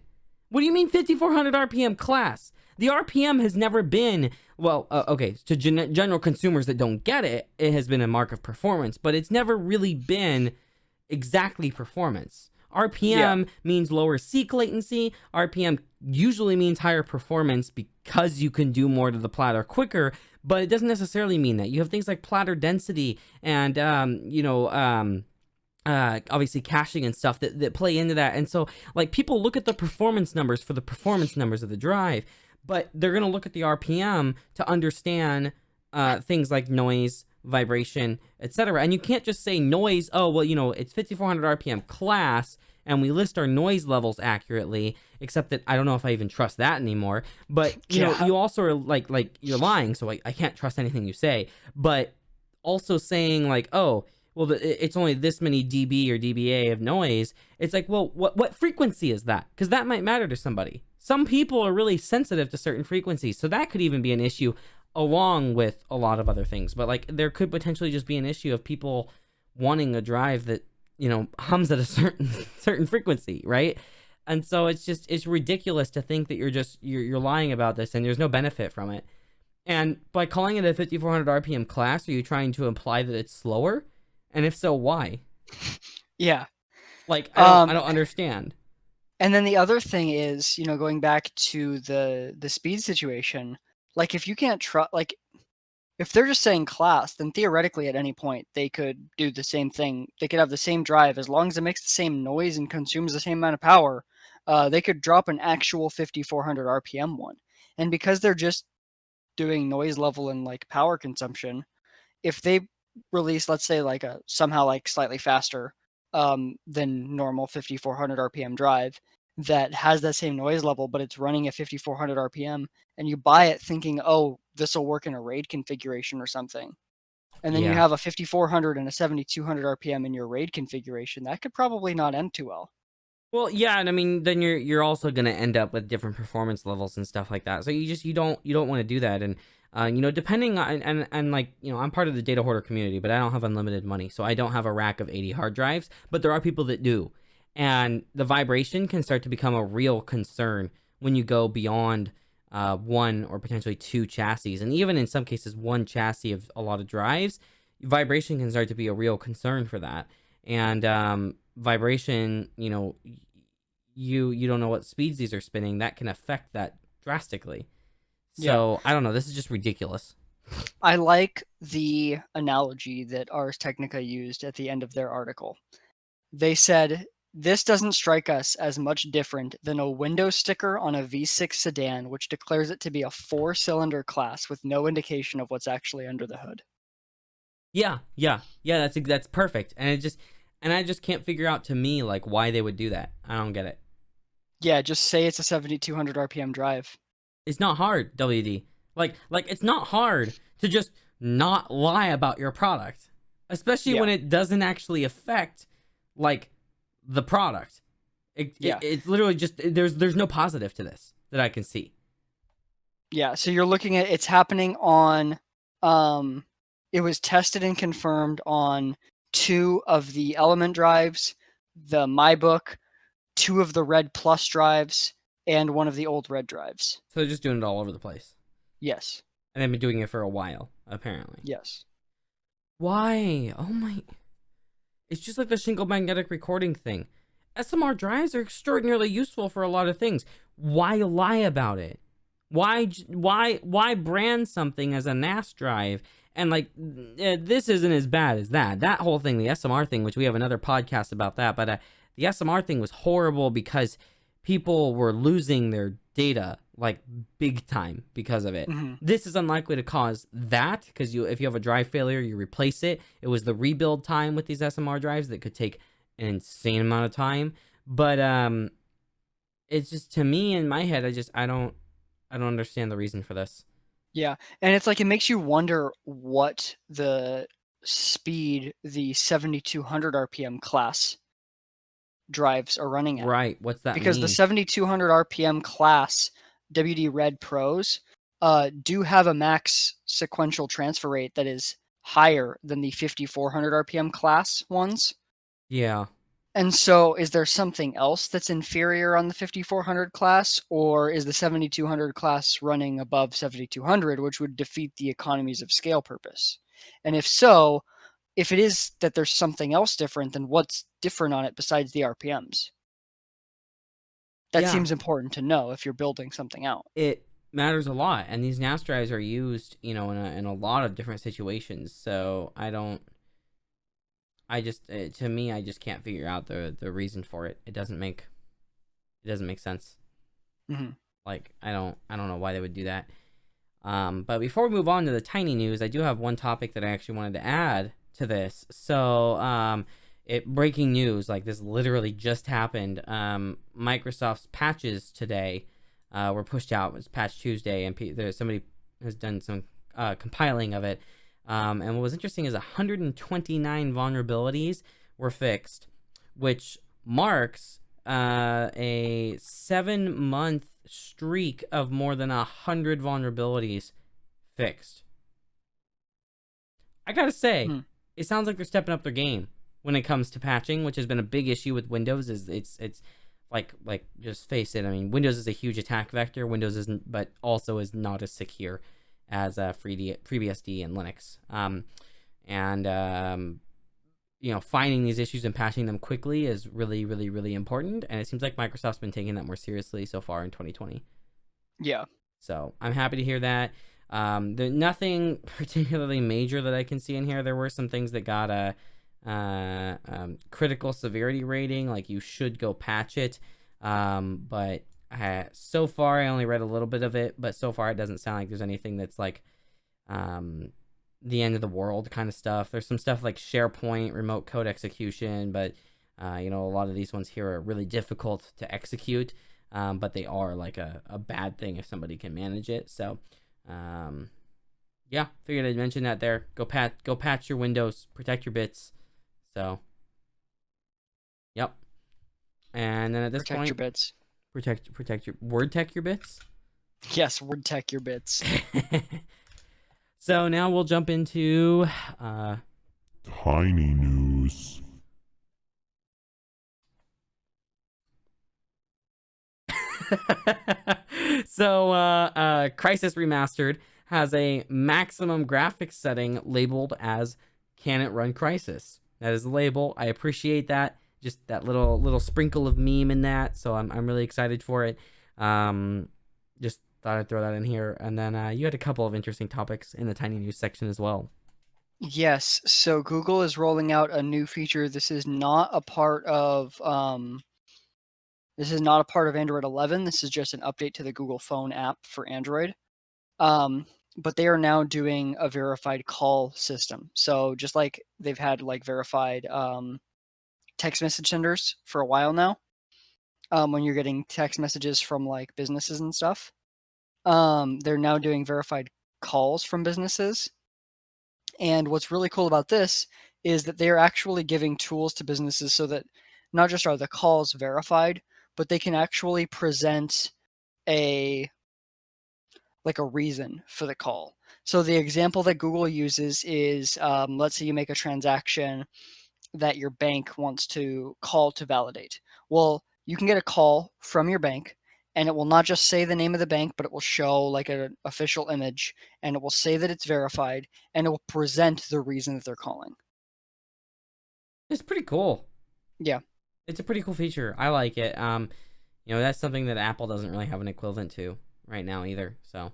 What do you mean 5400 RPM class? The RPM has never been, well, okay, to general consumers that don't get it, it has been a mark of performance, but it's never really been exactly performance. RPM means lower seek latency. RPM usually means higher performance because you can do more to the platter quicker, but it doesn't necessarily mean that. You have things like platter density and, obviously caching and stuff that play into that. And so like people look at the performance numbers for the performance numbers of the drive, but they're going to look at the RPM to understand things like noise, vibration, etc. And you can't just say noise, oh, well, it's 5400 RPM class and we list our noise levels accurately, except that I don't know if I even trust that anymore. But you also are like you're lying, so I can't trust anything you say. But also saying like, oh, well, it's only this many dB or dBA of noise. It's like, well, what frequency is that? Because that might matter to somebody. Some people are really sensitive to certain frequencies, so that could even be an issue along with a lot of other things. But like there could potentially just be an issue of people wanting a drive that, hums at a certain frequency, right? And so it's ridiculous to think that you're lying about this and there's no benefit from it. And by calling it a 5400 RPM class, are you trying to imply that it's slower? And if so, why? Yeah. Like I don't understand. And then the other thing is, going back to the speed situation, like if you can't trust, like if they're just saying class, then theoretically at any point they could do the same thing. They could have the same drive as long as it makes the same noise and consumes the same amount of power. They could drop an actual 5400 RPM one. And because they're just doing noise level and like power consumption, if they release, let's say, like a somehow like slightly faster than normal 5400 RPM drive that has that same noise level, but it's running at 5400 RPM, and you buy it thinking, oh, this will work in a RAID configuration or something, and then you Yeah. have a 5400 and a 7200 RPM in your RAID configuration, that could probably not end too well. Well, yeah, and I mean, then you're also gonna end up with different performance levels and stuff like that. So you don't want to do that, and depending on and like I'm part of the data hoarder community, but I don't have unlimited money, so I don't have a rack of 80 hard drives. But there are people that do, and the vibration can start to become a real concern when you go beyond one or potentially two chassis, and even in some cases one chassis of a lot of drives. Vibration can start to be a real concern for that, and vibration, you don't know what speeds these are spinning, that can affect that drastically. So I don't know, this is just ridiculous. I like the analogy that Ars Technica used at the end of their article. They said, this doesn't strike us as much different than a window sticker on a V6 sedan which declares it to be a 4-cylinder class with no indication of what's actually under the hood. Yeah, that's perfect. And I just can't figure out, to me, like, why they would do that. I don't get it. Yeah, just say it's a 7200 RPM drive. It's not hard, WD. Like it's not hard to just not lie about your product, especially when it doesn't actually affect like the product. It's literally just there's no positive to this that I can see. Yeah, so you're looking at it's happening on it was tested and confirmed on 2 of the Element drives, the MyBook, 2 of the Red Plus drives, and 1 of the old Red drives. So they're just doing it all over the place. Yes. And they've been doing it for a while, apparently. Yes. Why? Oh my. It's just like the shingle magnetic recording thing. SMR drives are extraordinarily useful for a lot of things. Why lie about it? Why brand something as a NAS drive? And like, this isn't as bad as that. That whole thing, the SMR thing, which we have another podcast about that, but the SMR thing was horrible because people were losing their data like big time because of it. Mm-hmm. This is unlikely to cause that because if you have a drive failure, you replace it. It was the rebuild time with these SMR drives that could take an insane amount of time. But it's just, to me, in my head, I don't understand the reason for this. Yeah, and it's like it makes you wonder what the speed the 7200 RPM class drives are running at. Right. What's that Because mean? the 7200 RPM class WD Red Pros do have a max sequential transfer rate that is higher than the 5400 RPM class ones. Yeah. And so is there something else that's inferior on the 5400 class, or is the 7200 class running above 7200, which would defeat the economies of scale purpose? And if so, if it is that there's something else different, then what's different on it besides the RPMs? That Yeah. seems important to know if you're building something out. It matters a lot, and these NAS drives are used, in a lot of different situations. So to me, I just can't figure out the reason for it. It doesn't make sense. Mm-hmm. Like, I don't know why they would do that. But before we move on to the tiny news, I do have one topic that I actually wanted to add to this. So, breaking news, like this literally just happened. Microsoft's patches today were pushed out. It was Patch Tuesday, and somebody has done some compiling of it. And what was interesting is 129 vulnerabilities were fixed, which marks a 7-month streak of more than 100 vulnerabilities fixed. I gotta say, it sounds like they're stepping up their game when it comes to patching, which has been a big issue with Windows. Is it's like just face it. I mean, Windows is a huge attack vector. Windows isn't, but also is not as secure as FreeBSD and Linux. Finding these issues and patching them quickly is really, really, really important. And it seems like Microsoft's been taking that more seriously so far in 2020. Yeah. So I'm happy to hear that. There's nothing particularly major that I can see in here. There were some things that got a critical severity rating, like you should go patch it. But so far I only read a little bit of it, but so far it doesn't sound like there's anything that's like the end of the world kind of stuff. There's some stuff like SharePoint, remote code execution, but a lot of these ones here are really difficult to execute, but they are like a bad thing if somebody can manage it. So figured I'd mention that there. Go patch your Windows, protect your bits. So yep. And then at this point, Protect your bits. Protect your WordTech your bits. Yes, WordTech your bits. So now we'll jump into tiny news. So Crysis Remastered has a maximum graphics setting labeled as "Can it run Crysis?" That is the label. I appreciate that. Just that little sprinkle of meme in that. So I'm really excited for it. Just thought I'd throw that in here. And then you had a couple of interesting topics in the tiny news section as well. Yes. So Google is rolling out a new feature. This is not a part of Android 11. This is just an update to the Google Phone app for Android. But they are now doing a verified call system. So just like they've had like verified text message senders for a while now, when you're getting text messages from like businesses and stuff, they're now doing verified calls from businesses. And what's really cool about this is that they are actually giving tools to businesses so that not just are the calls verified, but they can actually present a reason for the call. So the example that Google uses is, let's say you make a transaction that your bank wants to call to validate. Well, you can get a call from your bank, and it will not just say the name of the bank, but it will show like an official image, and it will say that it's verified, and it will present the reason that they're calling. It's pretty cool. Yeah. It's a pretty cool feature. I like it. That's something that Apple doesn't really have an equivalent to right now either. So,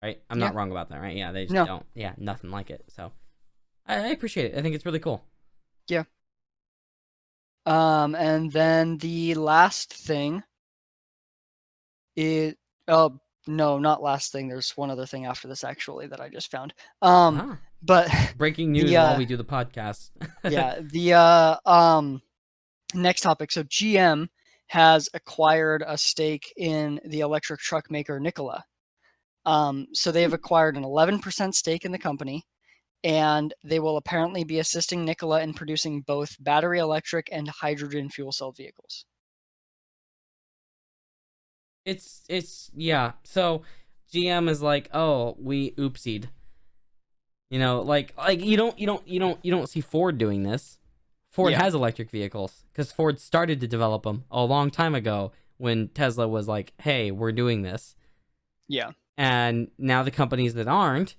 right? I'm not wrong about that, right? Yeah, they just don't. Yeah, nothing like it. So, I appreciate it. I think it's really cool. Yeah. And then the last thing is, oh no, not last thing. There's one other thing after this actually that I just found. But breaking news while we do the podcast. Yeah, the next topic. So GM has acquired a stake in the electric truck maker Nikola. So they have acquired an 11% stake in the company, and they will apparently be assisting Nikola in producing both battery electric and hydrogen fuel cell vehicles. Yeah. So GM is like, oh, we oopsied. Like you don't see Ford doing this. Ford has electric vehicles because Ford started to develop them a long time ago when Tesla was like, hey, we're doing this. Yeah. And now the companies that aren't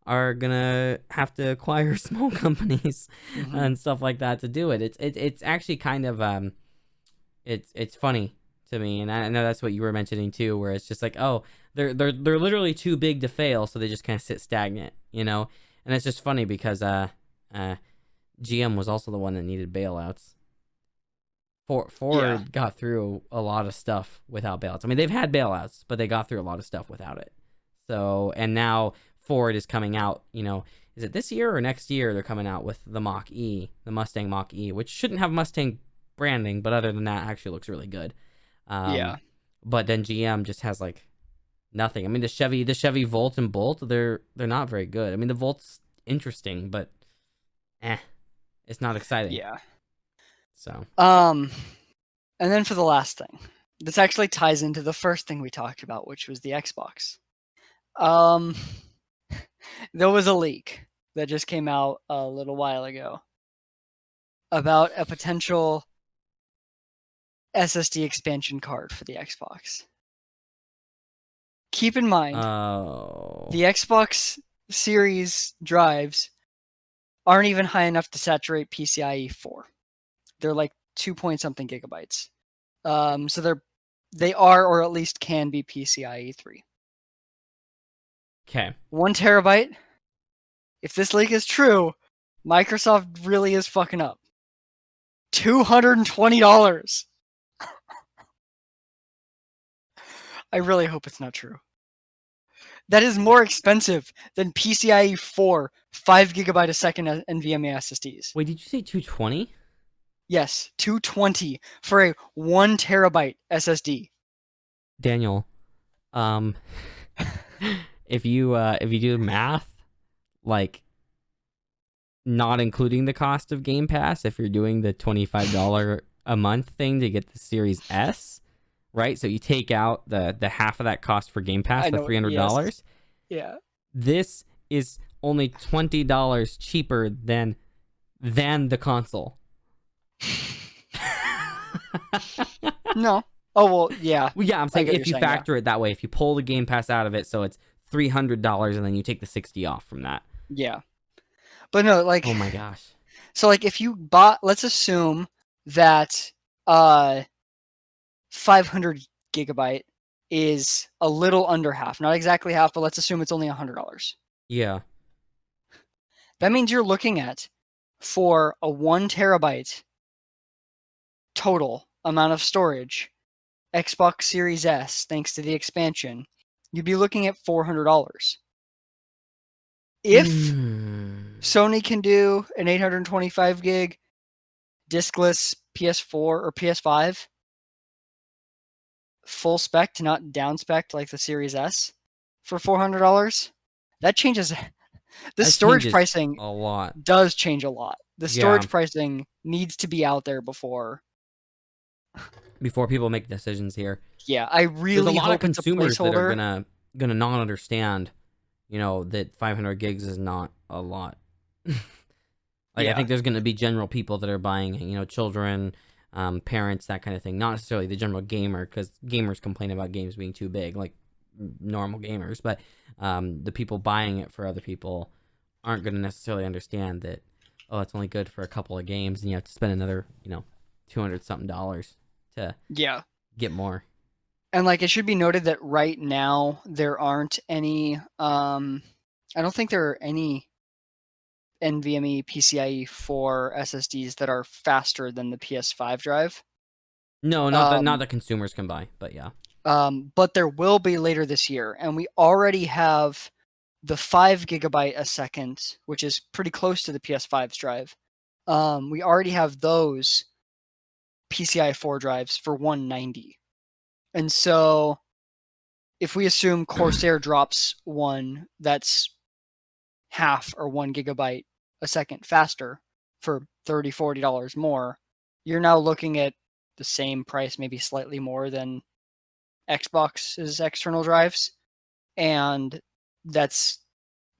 are gonna have to acquire small companies and stuff like that to do it. It's actually kind of it's funny to me, and I know that's what you were mentioning too, where it's just like, oh, they're literally too big to fail, so they just kind of sit stagnant, And it's just funny because GM was also the one that needed bailouts. Ford got through a lot of stuff without bailouts. I mean, they've had bailouts, but they got through a lot of stuff without it. So, and now Ford is coming out, is it this year or next year? They're coming out with the Mach-E, the Mustang Mach-E, which shouldn't have Mustang branding, but other than that, actually looks really good. But then GM just has like nothing. I mean, the Chevy Volt and Bolt, they're not very good. I mean, the Volt's interesting, but it's not exciting. Yeah. So. And then for the last thing, this actually ties into the first thing we talked about, which was the Xbox. There was a leak that just came out a little while ago about a potential SSD expansion card for the Xbox. Keep in mind, the Xbox Series drives aren't even high enough to saturate PCIe 4. They're like 2-point-something gigabytes. So they are, or at least can be, PCIe 3. Okay. 1 terabyte. If this leak is true, Microsoft really is fucking up. $220. I really hope it's not true. That is more expensive than PCIe 4 5 gigabyte a second NVMe SSDs. Wait, did you say 220? Yes, 220 for a 1 terabyte SSD. Daniel, if you do math, like not including the cost of Game Pass, if you're doing the $25 a month thing to get the Series S, right? So you take out the half of that cost for Game Pass, the $300. Yes. Yeah. This is only $20 cheaper than the console. No. Oh, well, yeah. Well, yeah, I'm saying if you factor it that way, if you pull the Game Pass out of it, so it's $300 and then you take the $60 off from that. Yeah. But no, like... Oh my gosh. So, like, if you bought... Let's assume that 500 gigabyte is a little under half. Not exactly half, but let's assume it's only $100. Yeah. That means you're looking at, for a 1 terabyte total amount of storage, Xbox Series S, thanks to the expansion, you'd be looking at $400. If Sony can do an 825 gig diskless PS4 or PS5, full spec, not down spec like the Series S, for $400, that changes. The storage pricing a lot. Does change a lot. The storage pricing needs to be out there before people make decisions here. Yeah, I really hope it's a placeholder. gonna not understand, that 500 gigs is not a lot. Like, I Yeah. think there's gonna be general people that are buying, children, parents, that kind of thing. Not necessarily the general gamer, because gamers complain about games being too big, like normal gamers. But the people buying it for other people aren't gonna necessarily understand that. Oh, it's only good for a couple of games, and you have to spend another, $200 something to Yeah. get more. And like it should be noted that right now there aren't any I don't think there are any NVMe PCIe 4 SSDs that are faster than the PS5 drive. No, not Um, that consumers can buy, but yeah. but there will be later this year, and we already have the 5 gigabyte a second, which is pretty close to the PS5's drive. We already have those PCI 4 drives for 190. And so if we assume Corsair drops one that's half or 1 gigabyte a second faster for $30-$40 more, you're now looking at the same price, maybe slightly more than Xbox's external drives. And that's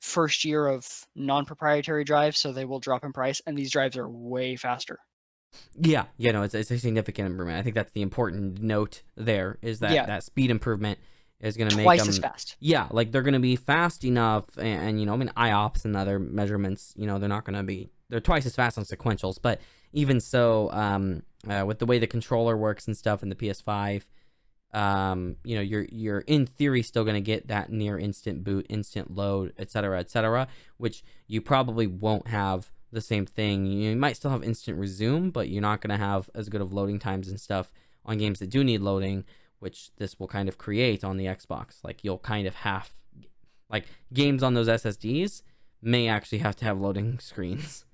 first year of non-proprietary drives, so they will drop in price, and these drives are way faster. Yeah, no, it's a significant improvement. I think that's the important note there, is that Yeah, that speed improvement is going to make twice as them, fast. yeah, like they're going to be fast enough, and I mean, IOPS and other measurements, they're not going to be, they're twice as fast on sequentials, but even so, with the way the controller works and stuff in the PS5, you're in theory still going to get that near instant boot, instant load, etc., which you probably won't have the same thing. You might still have instant resume, but you're not going to have as good of loading times and stuff on games that do need loading, which this will kind of create on the Xbox. Like, you'll kind of have, like, games on those SSDs may actually have to have loading screens.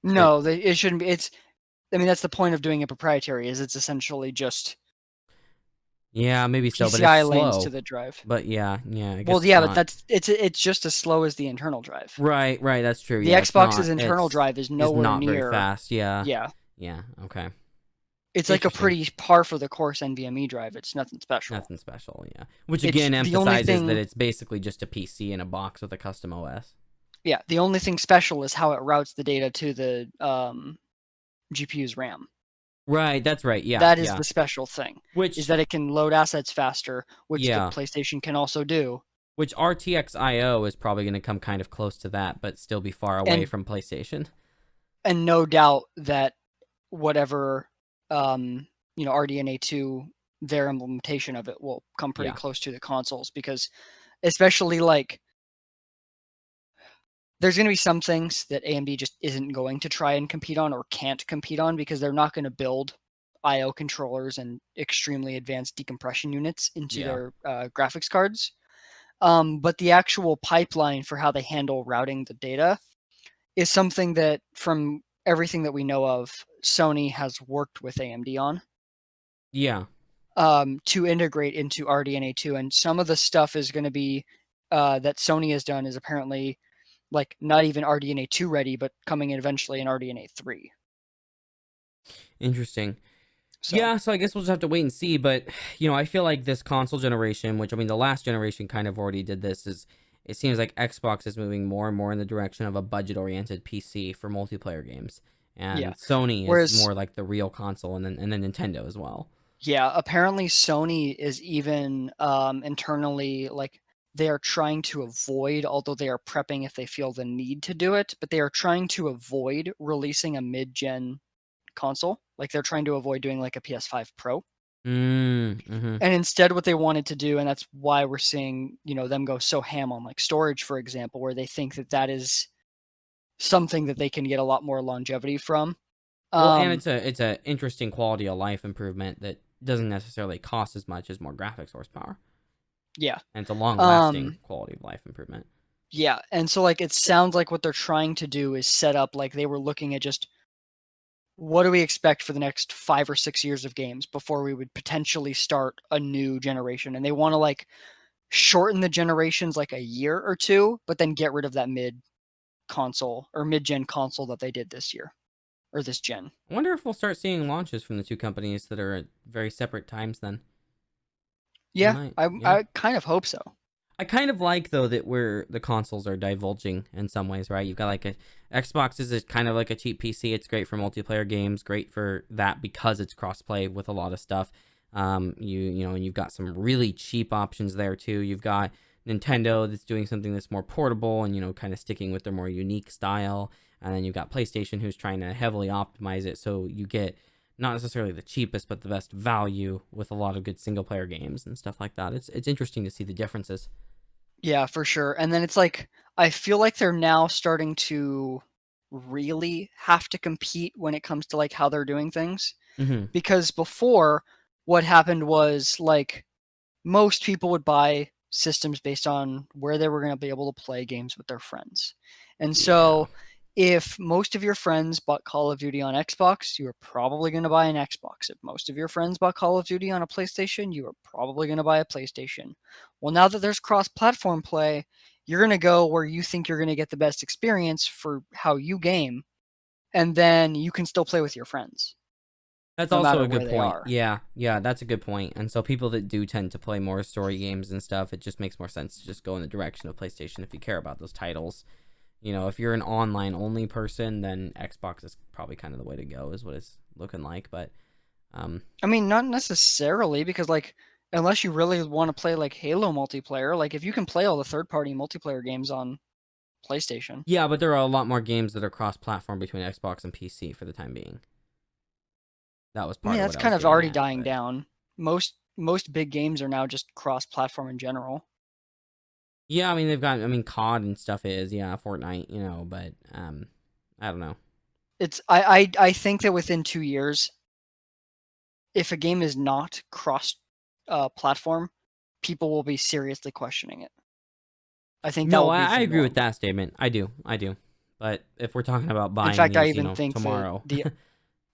No, it shouldn't be. I mean, that's the point of doing it proprietary, is it's essentially just Yeah, maybe so, but PCI it's lanes to slow. the drive. But yeah, I guess Well, it's yeah, but not. it's just as slow as the internal drive. Right, that's true. The Yeah, it's Xbox's not. internal drive is Is nowhere not very near. fast. Yeah, Yeah, okay. it's like a Interesting. pretty par for the course NVMe drive. It's nothing special. Nothing special. Yeah, which It's again the only emphasizes that thing. it's basically just a PC in a box with a custom OS. Yeah, the only thing special is how it routes the data to the GPU's RAM. Right, that's right. Yeah, That is the special thing, is Which, that it can load assets faster, which the yeah, PlayStation can also do. which RTX IO is probably going to come kind of close to that, but still be far away And from PlayStation. and no doubt that whatever RDNA2, their implementation of it will come pretty Yeah, close to the consoles, because especially like there's going to be some things that AMD just isn't going to try and compete on, or can't compete on, because they're not going to build IO controllers and extremely advanced decompression units into yeah, their graphics cards. But the actual pipeline for how they handle routing the data is something that, from everything that we know of, Sony has worked with AMD on yeah. to integrate into RDNA2. And some of the stuff is going to be that Sony has done is apparently like not even RDNA2 ready, but coming in eventually in RDNA3. Interesting. So Yeah, so I guess we'll just have to wait and see. But I feel like this console generation, which I mean, the last generation kind of already did this, is it seems like Xbox is moving more and more in the direction of a budget-oriented PC for multiplayer games, yeah, and Sony is whereas more like the real console, and then Nintendo as well. yeah, apparently Sony is even internally, like, they are trying to avoid, although they are prepping if they feel the need to do it, but they are trying to avoid releasing a mid-gen console. Like, they're trying to avoid doing like a PS5 Pro. Mm-hmm. And instead what they wanted to do, and that's why we're seeing, them go so ham on like storage, for example, where they think that that is something that they can get a lot more longevity from. Well, and Um, it's a interesting quality of life improvement that doesn't necessarily cost as much as more graphics horsepower, yeah. and it's a long-lasting Um, quality of life improvement. yeah. And so like it sounds like what they're trying to do is set up, like they were looking at just what do we expect for the next 5 or 6 years of games before we would potentially start a new generation. And they want to like shorten the generations like a year or two, but then get rid of that mid console or mid gen console that they did this year or this gen. I wonder if we'll start seeing launches from the two companies that are at very separate times then. We Yeah, might, I yeah. I kind of hope so. I kind of like though that where the consoles are divulging in some ways, right? You've got like a Xbox is kind of like a cheap PC. It's great for multiplayer games, great for that because it's crossplay with a lot of stuff. You know, and you've got some really cheap options there too. You've got Nintendo that's doing something that's more portable and, you know, kind of sticking with their more unique style. And then you've got PlayStation who's trying to heavily optimize it so you get not necessarily the cheapest, but the best value with a lot of good single player games and stuff like that. It's interesting to see the differences. Yeah, for sure. And then it's like, I feel like they're now starting to really have to compete when it comes to like how they're doing things. Mm-hmm. Because before, what happened was like most people would buy systems based on where they were going to be able to play games with their friends. And so if most of your friends bought Call of Duty on Xbox, you were probably going to buy an Xbox. If most of your friends bought Call of Duty on a PlayStation, you were probably going to buy a PlayStation. Well, now that there's cross-platform play, you're going to go where you think you're going to get the best experience for how you game, and then you can still play with your friends. That's no also matter a good where they point. are. Yeah, that's a good point. And so people that do tend to play more story games and stuff, it just makes more sense to just go in the direction of PlayStation if you care about those titles. You know, if you're an online only person, then Xbox is probably kind of the way to go, is what it's looking like. But I mean, not necessarily, because like unless you really want to play like Halo multiplayer, like if you can play all the third-party multiplayer games on PlayStation. yeah, but there are a lot more games that are cross-platform between Xbox and PC for the time being. That was I part mean, of that's what I kind was of getting already at, dying but down. Most big games are now just cross-platform in general. yeah, I mean they've got, I mean COD and stuff is, yeah, Fortnite, you know, but I don't know. It's I think that within 2 years, if a game is not cross platform, people will be seriously questioning it. I think that No, will be I the agree with norm. that statement. I do. But if we're talking about In buying fact, I these, you even know, think that tomorrow,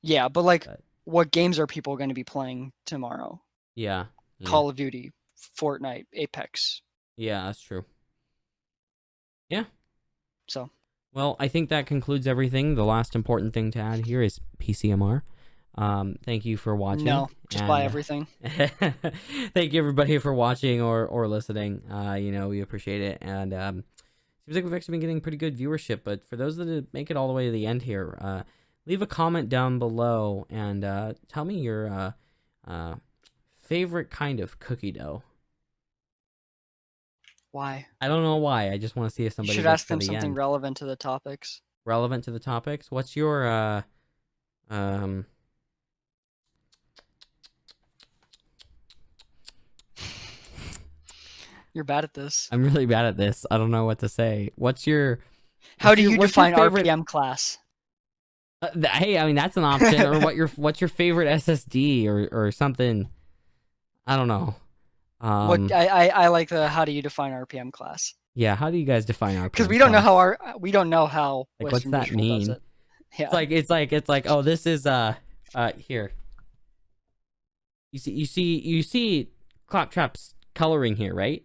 yeah, but like but what games are people going to be playing tomorrow? yeah, yeah, Call of Duty, Fortnite, Apex. yeah, that's true. Yeah. So Well, I think that concludes everything. The last important thing to add here is PCMR. Thank you for watching, no, just buy and everything. thank you everybody for watching or listening. You know, we appreciate it, and seems like we've actually been getting pretty good viewership. But for those that make it all the way to the end here, leave a comment down below and tell me your favorite kind of cookie dough. Why? I don't know why. I just want to see if You somebody should gets ask to them the something end. relevant to the topics. Relevant to the topics. What's your um You're bad at this. I'm really bad at this. I don't know what to say. How do you what's your define favorite RPM class? hey, I mean that's an option, or what's your favorite SSD or something. I don't know. What I like the how do you define RPM class? Yeah, how do you guys define Because RPM we don't know class? how we don't know how Like what's Western that Digital does mean? it. Yeah. It's like oh, this is here. You see Claptrap's coloring here, right?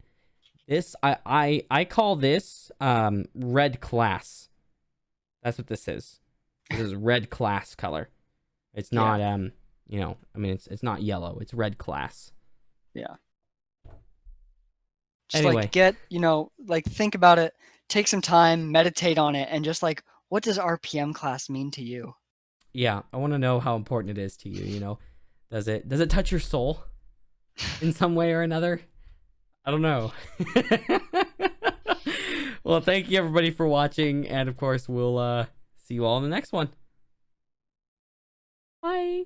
This I call this red class. That's what this is. This is red class color. It's not you know, I mean it's not yellow. It's red class. Yeah. Just Anyway, like get, like think about it, take some time, meditate on it, and just like, what does RPM class mean to you? yeah, I want to know how important it is to you, you know. Does it touch your soul in some way or another? I don't know. Well, thank you everybody for watching, and of course we'll see you all in the next one. Bye.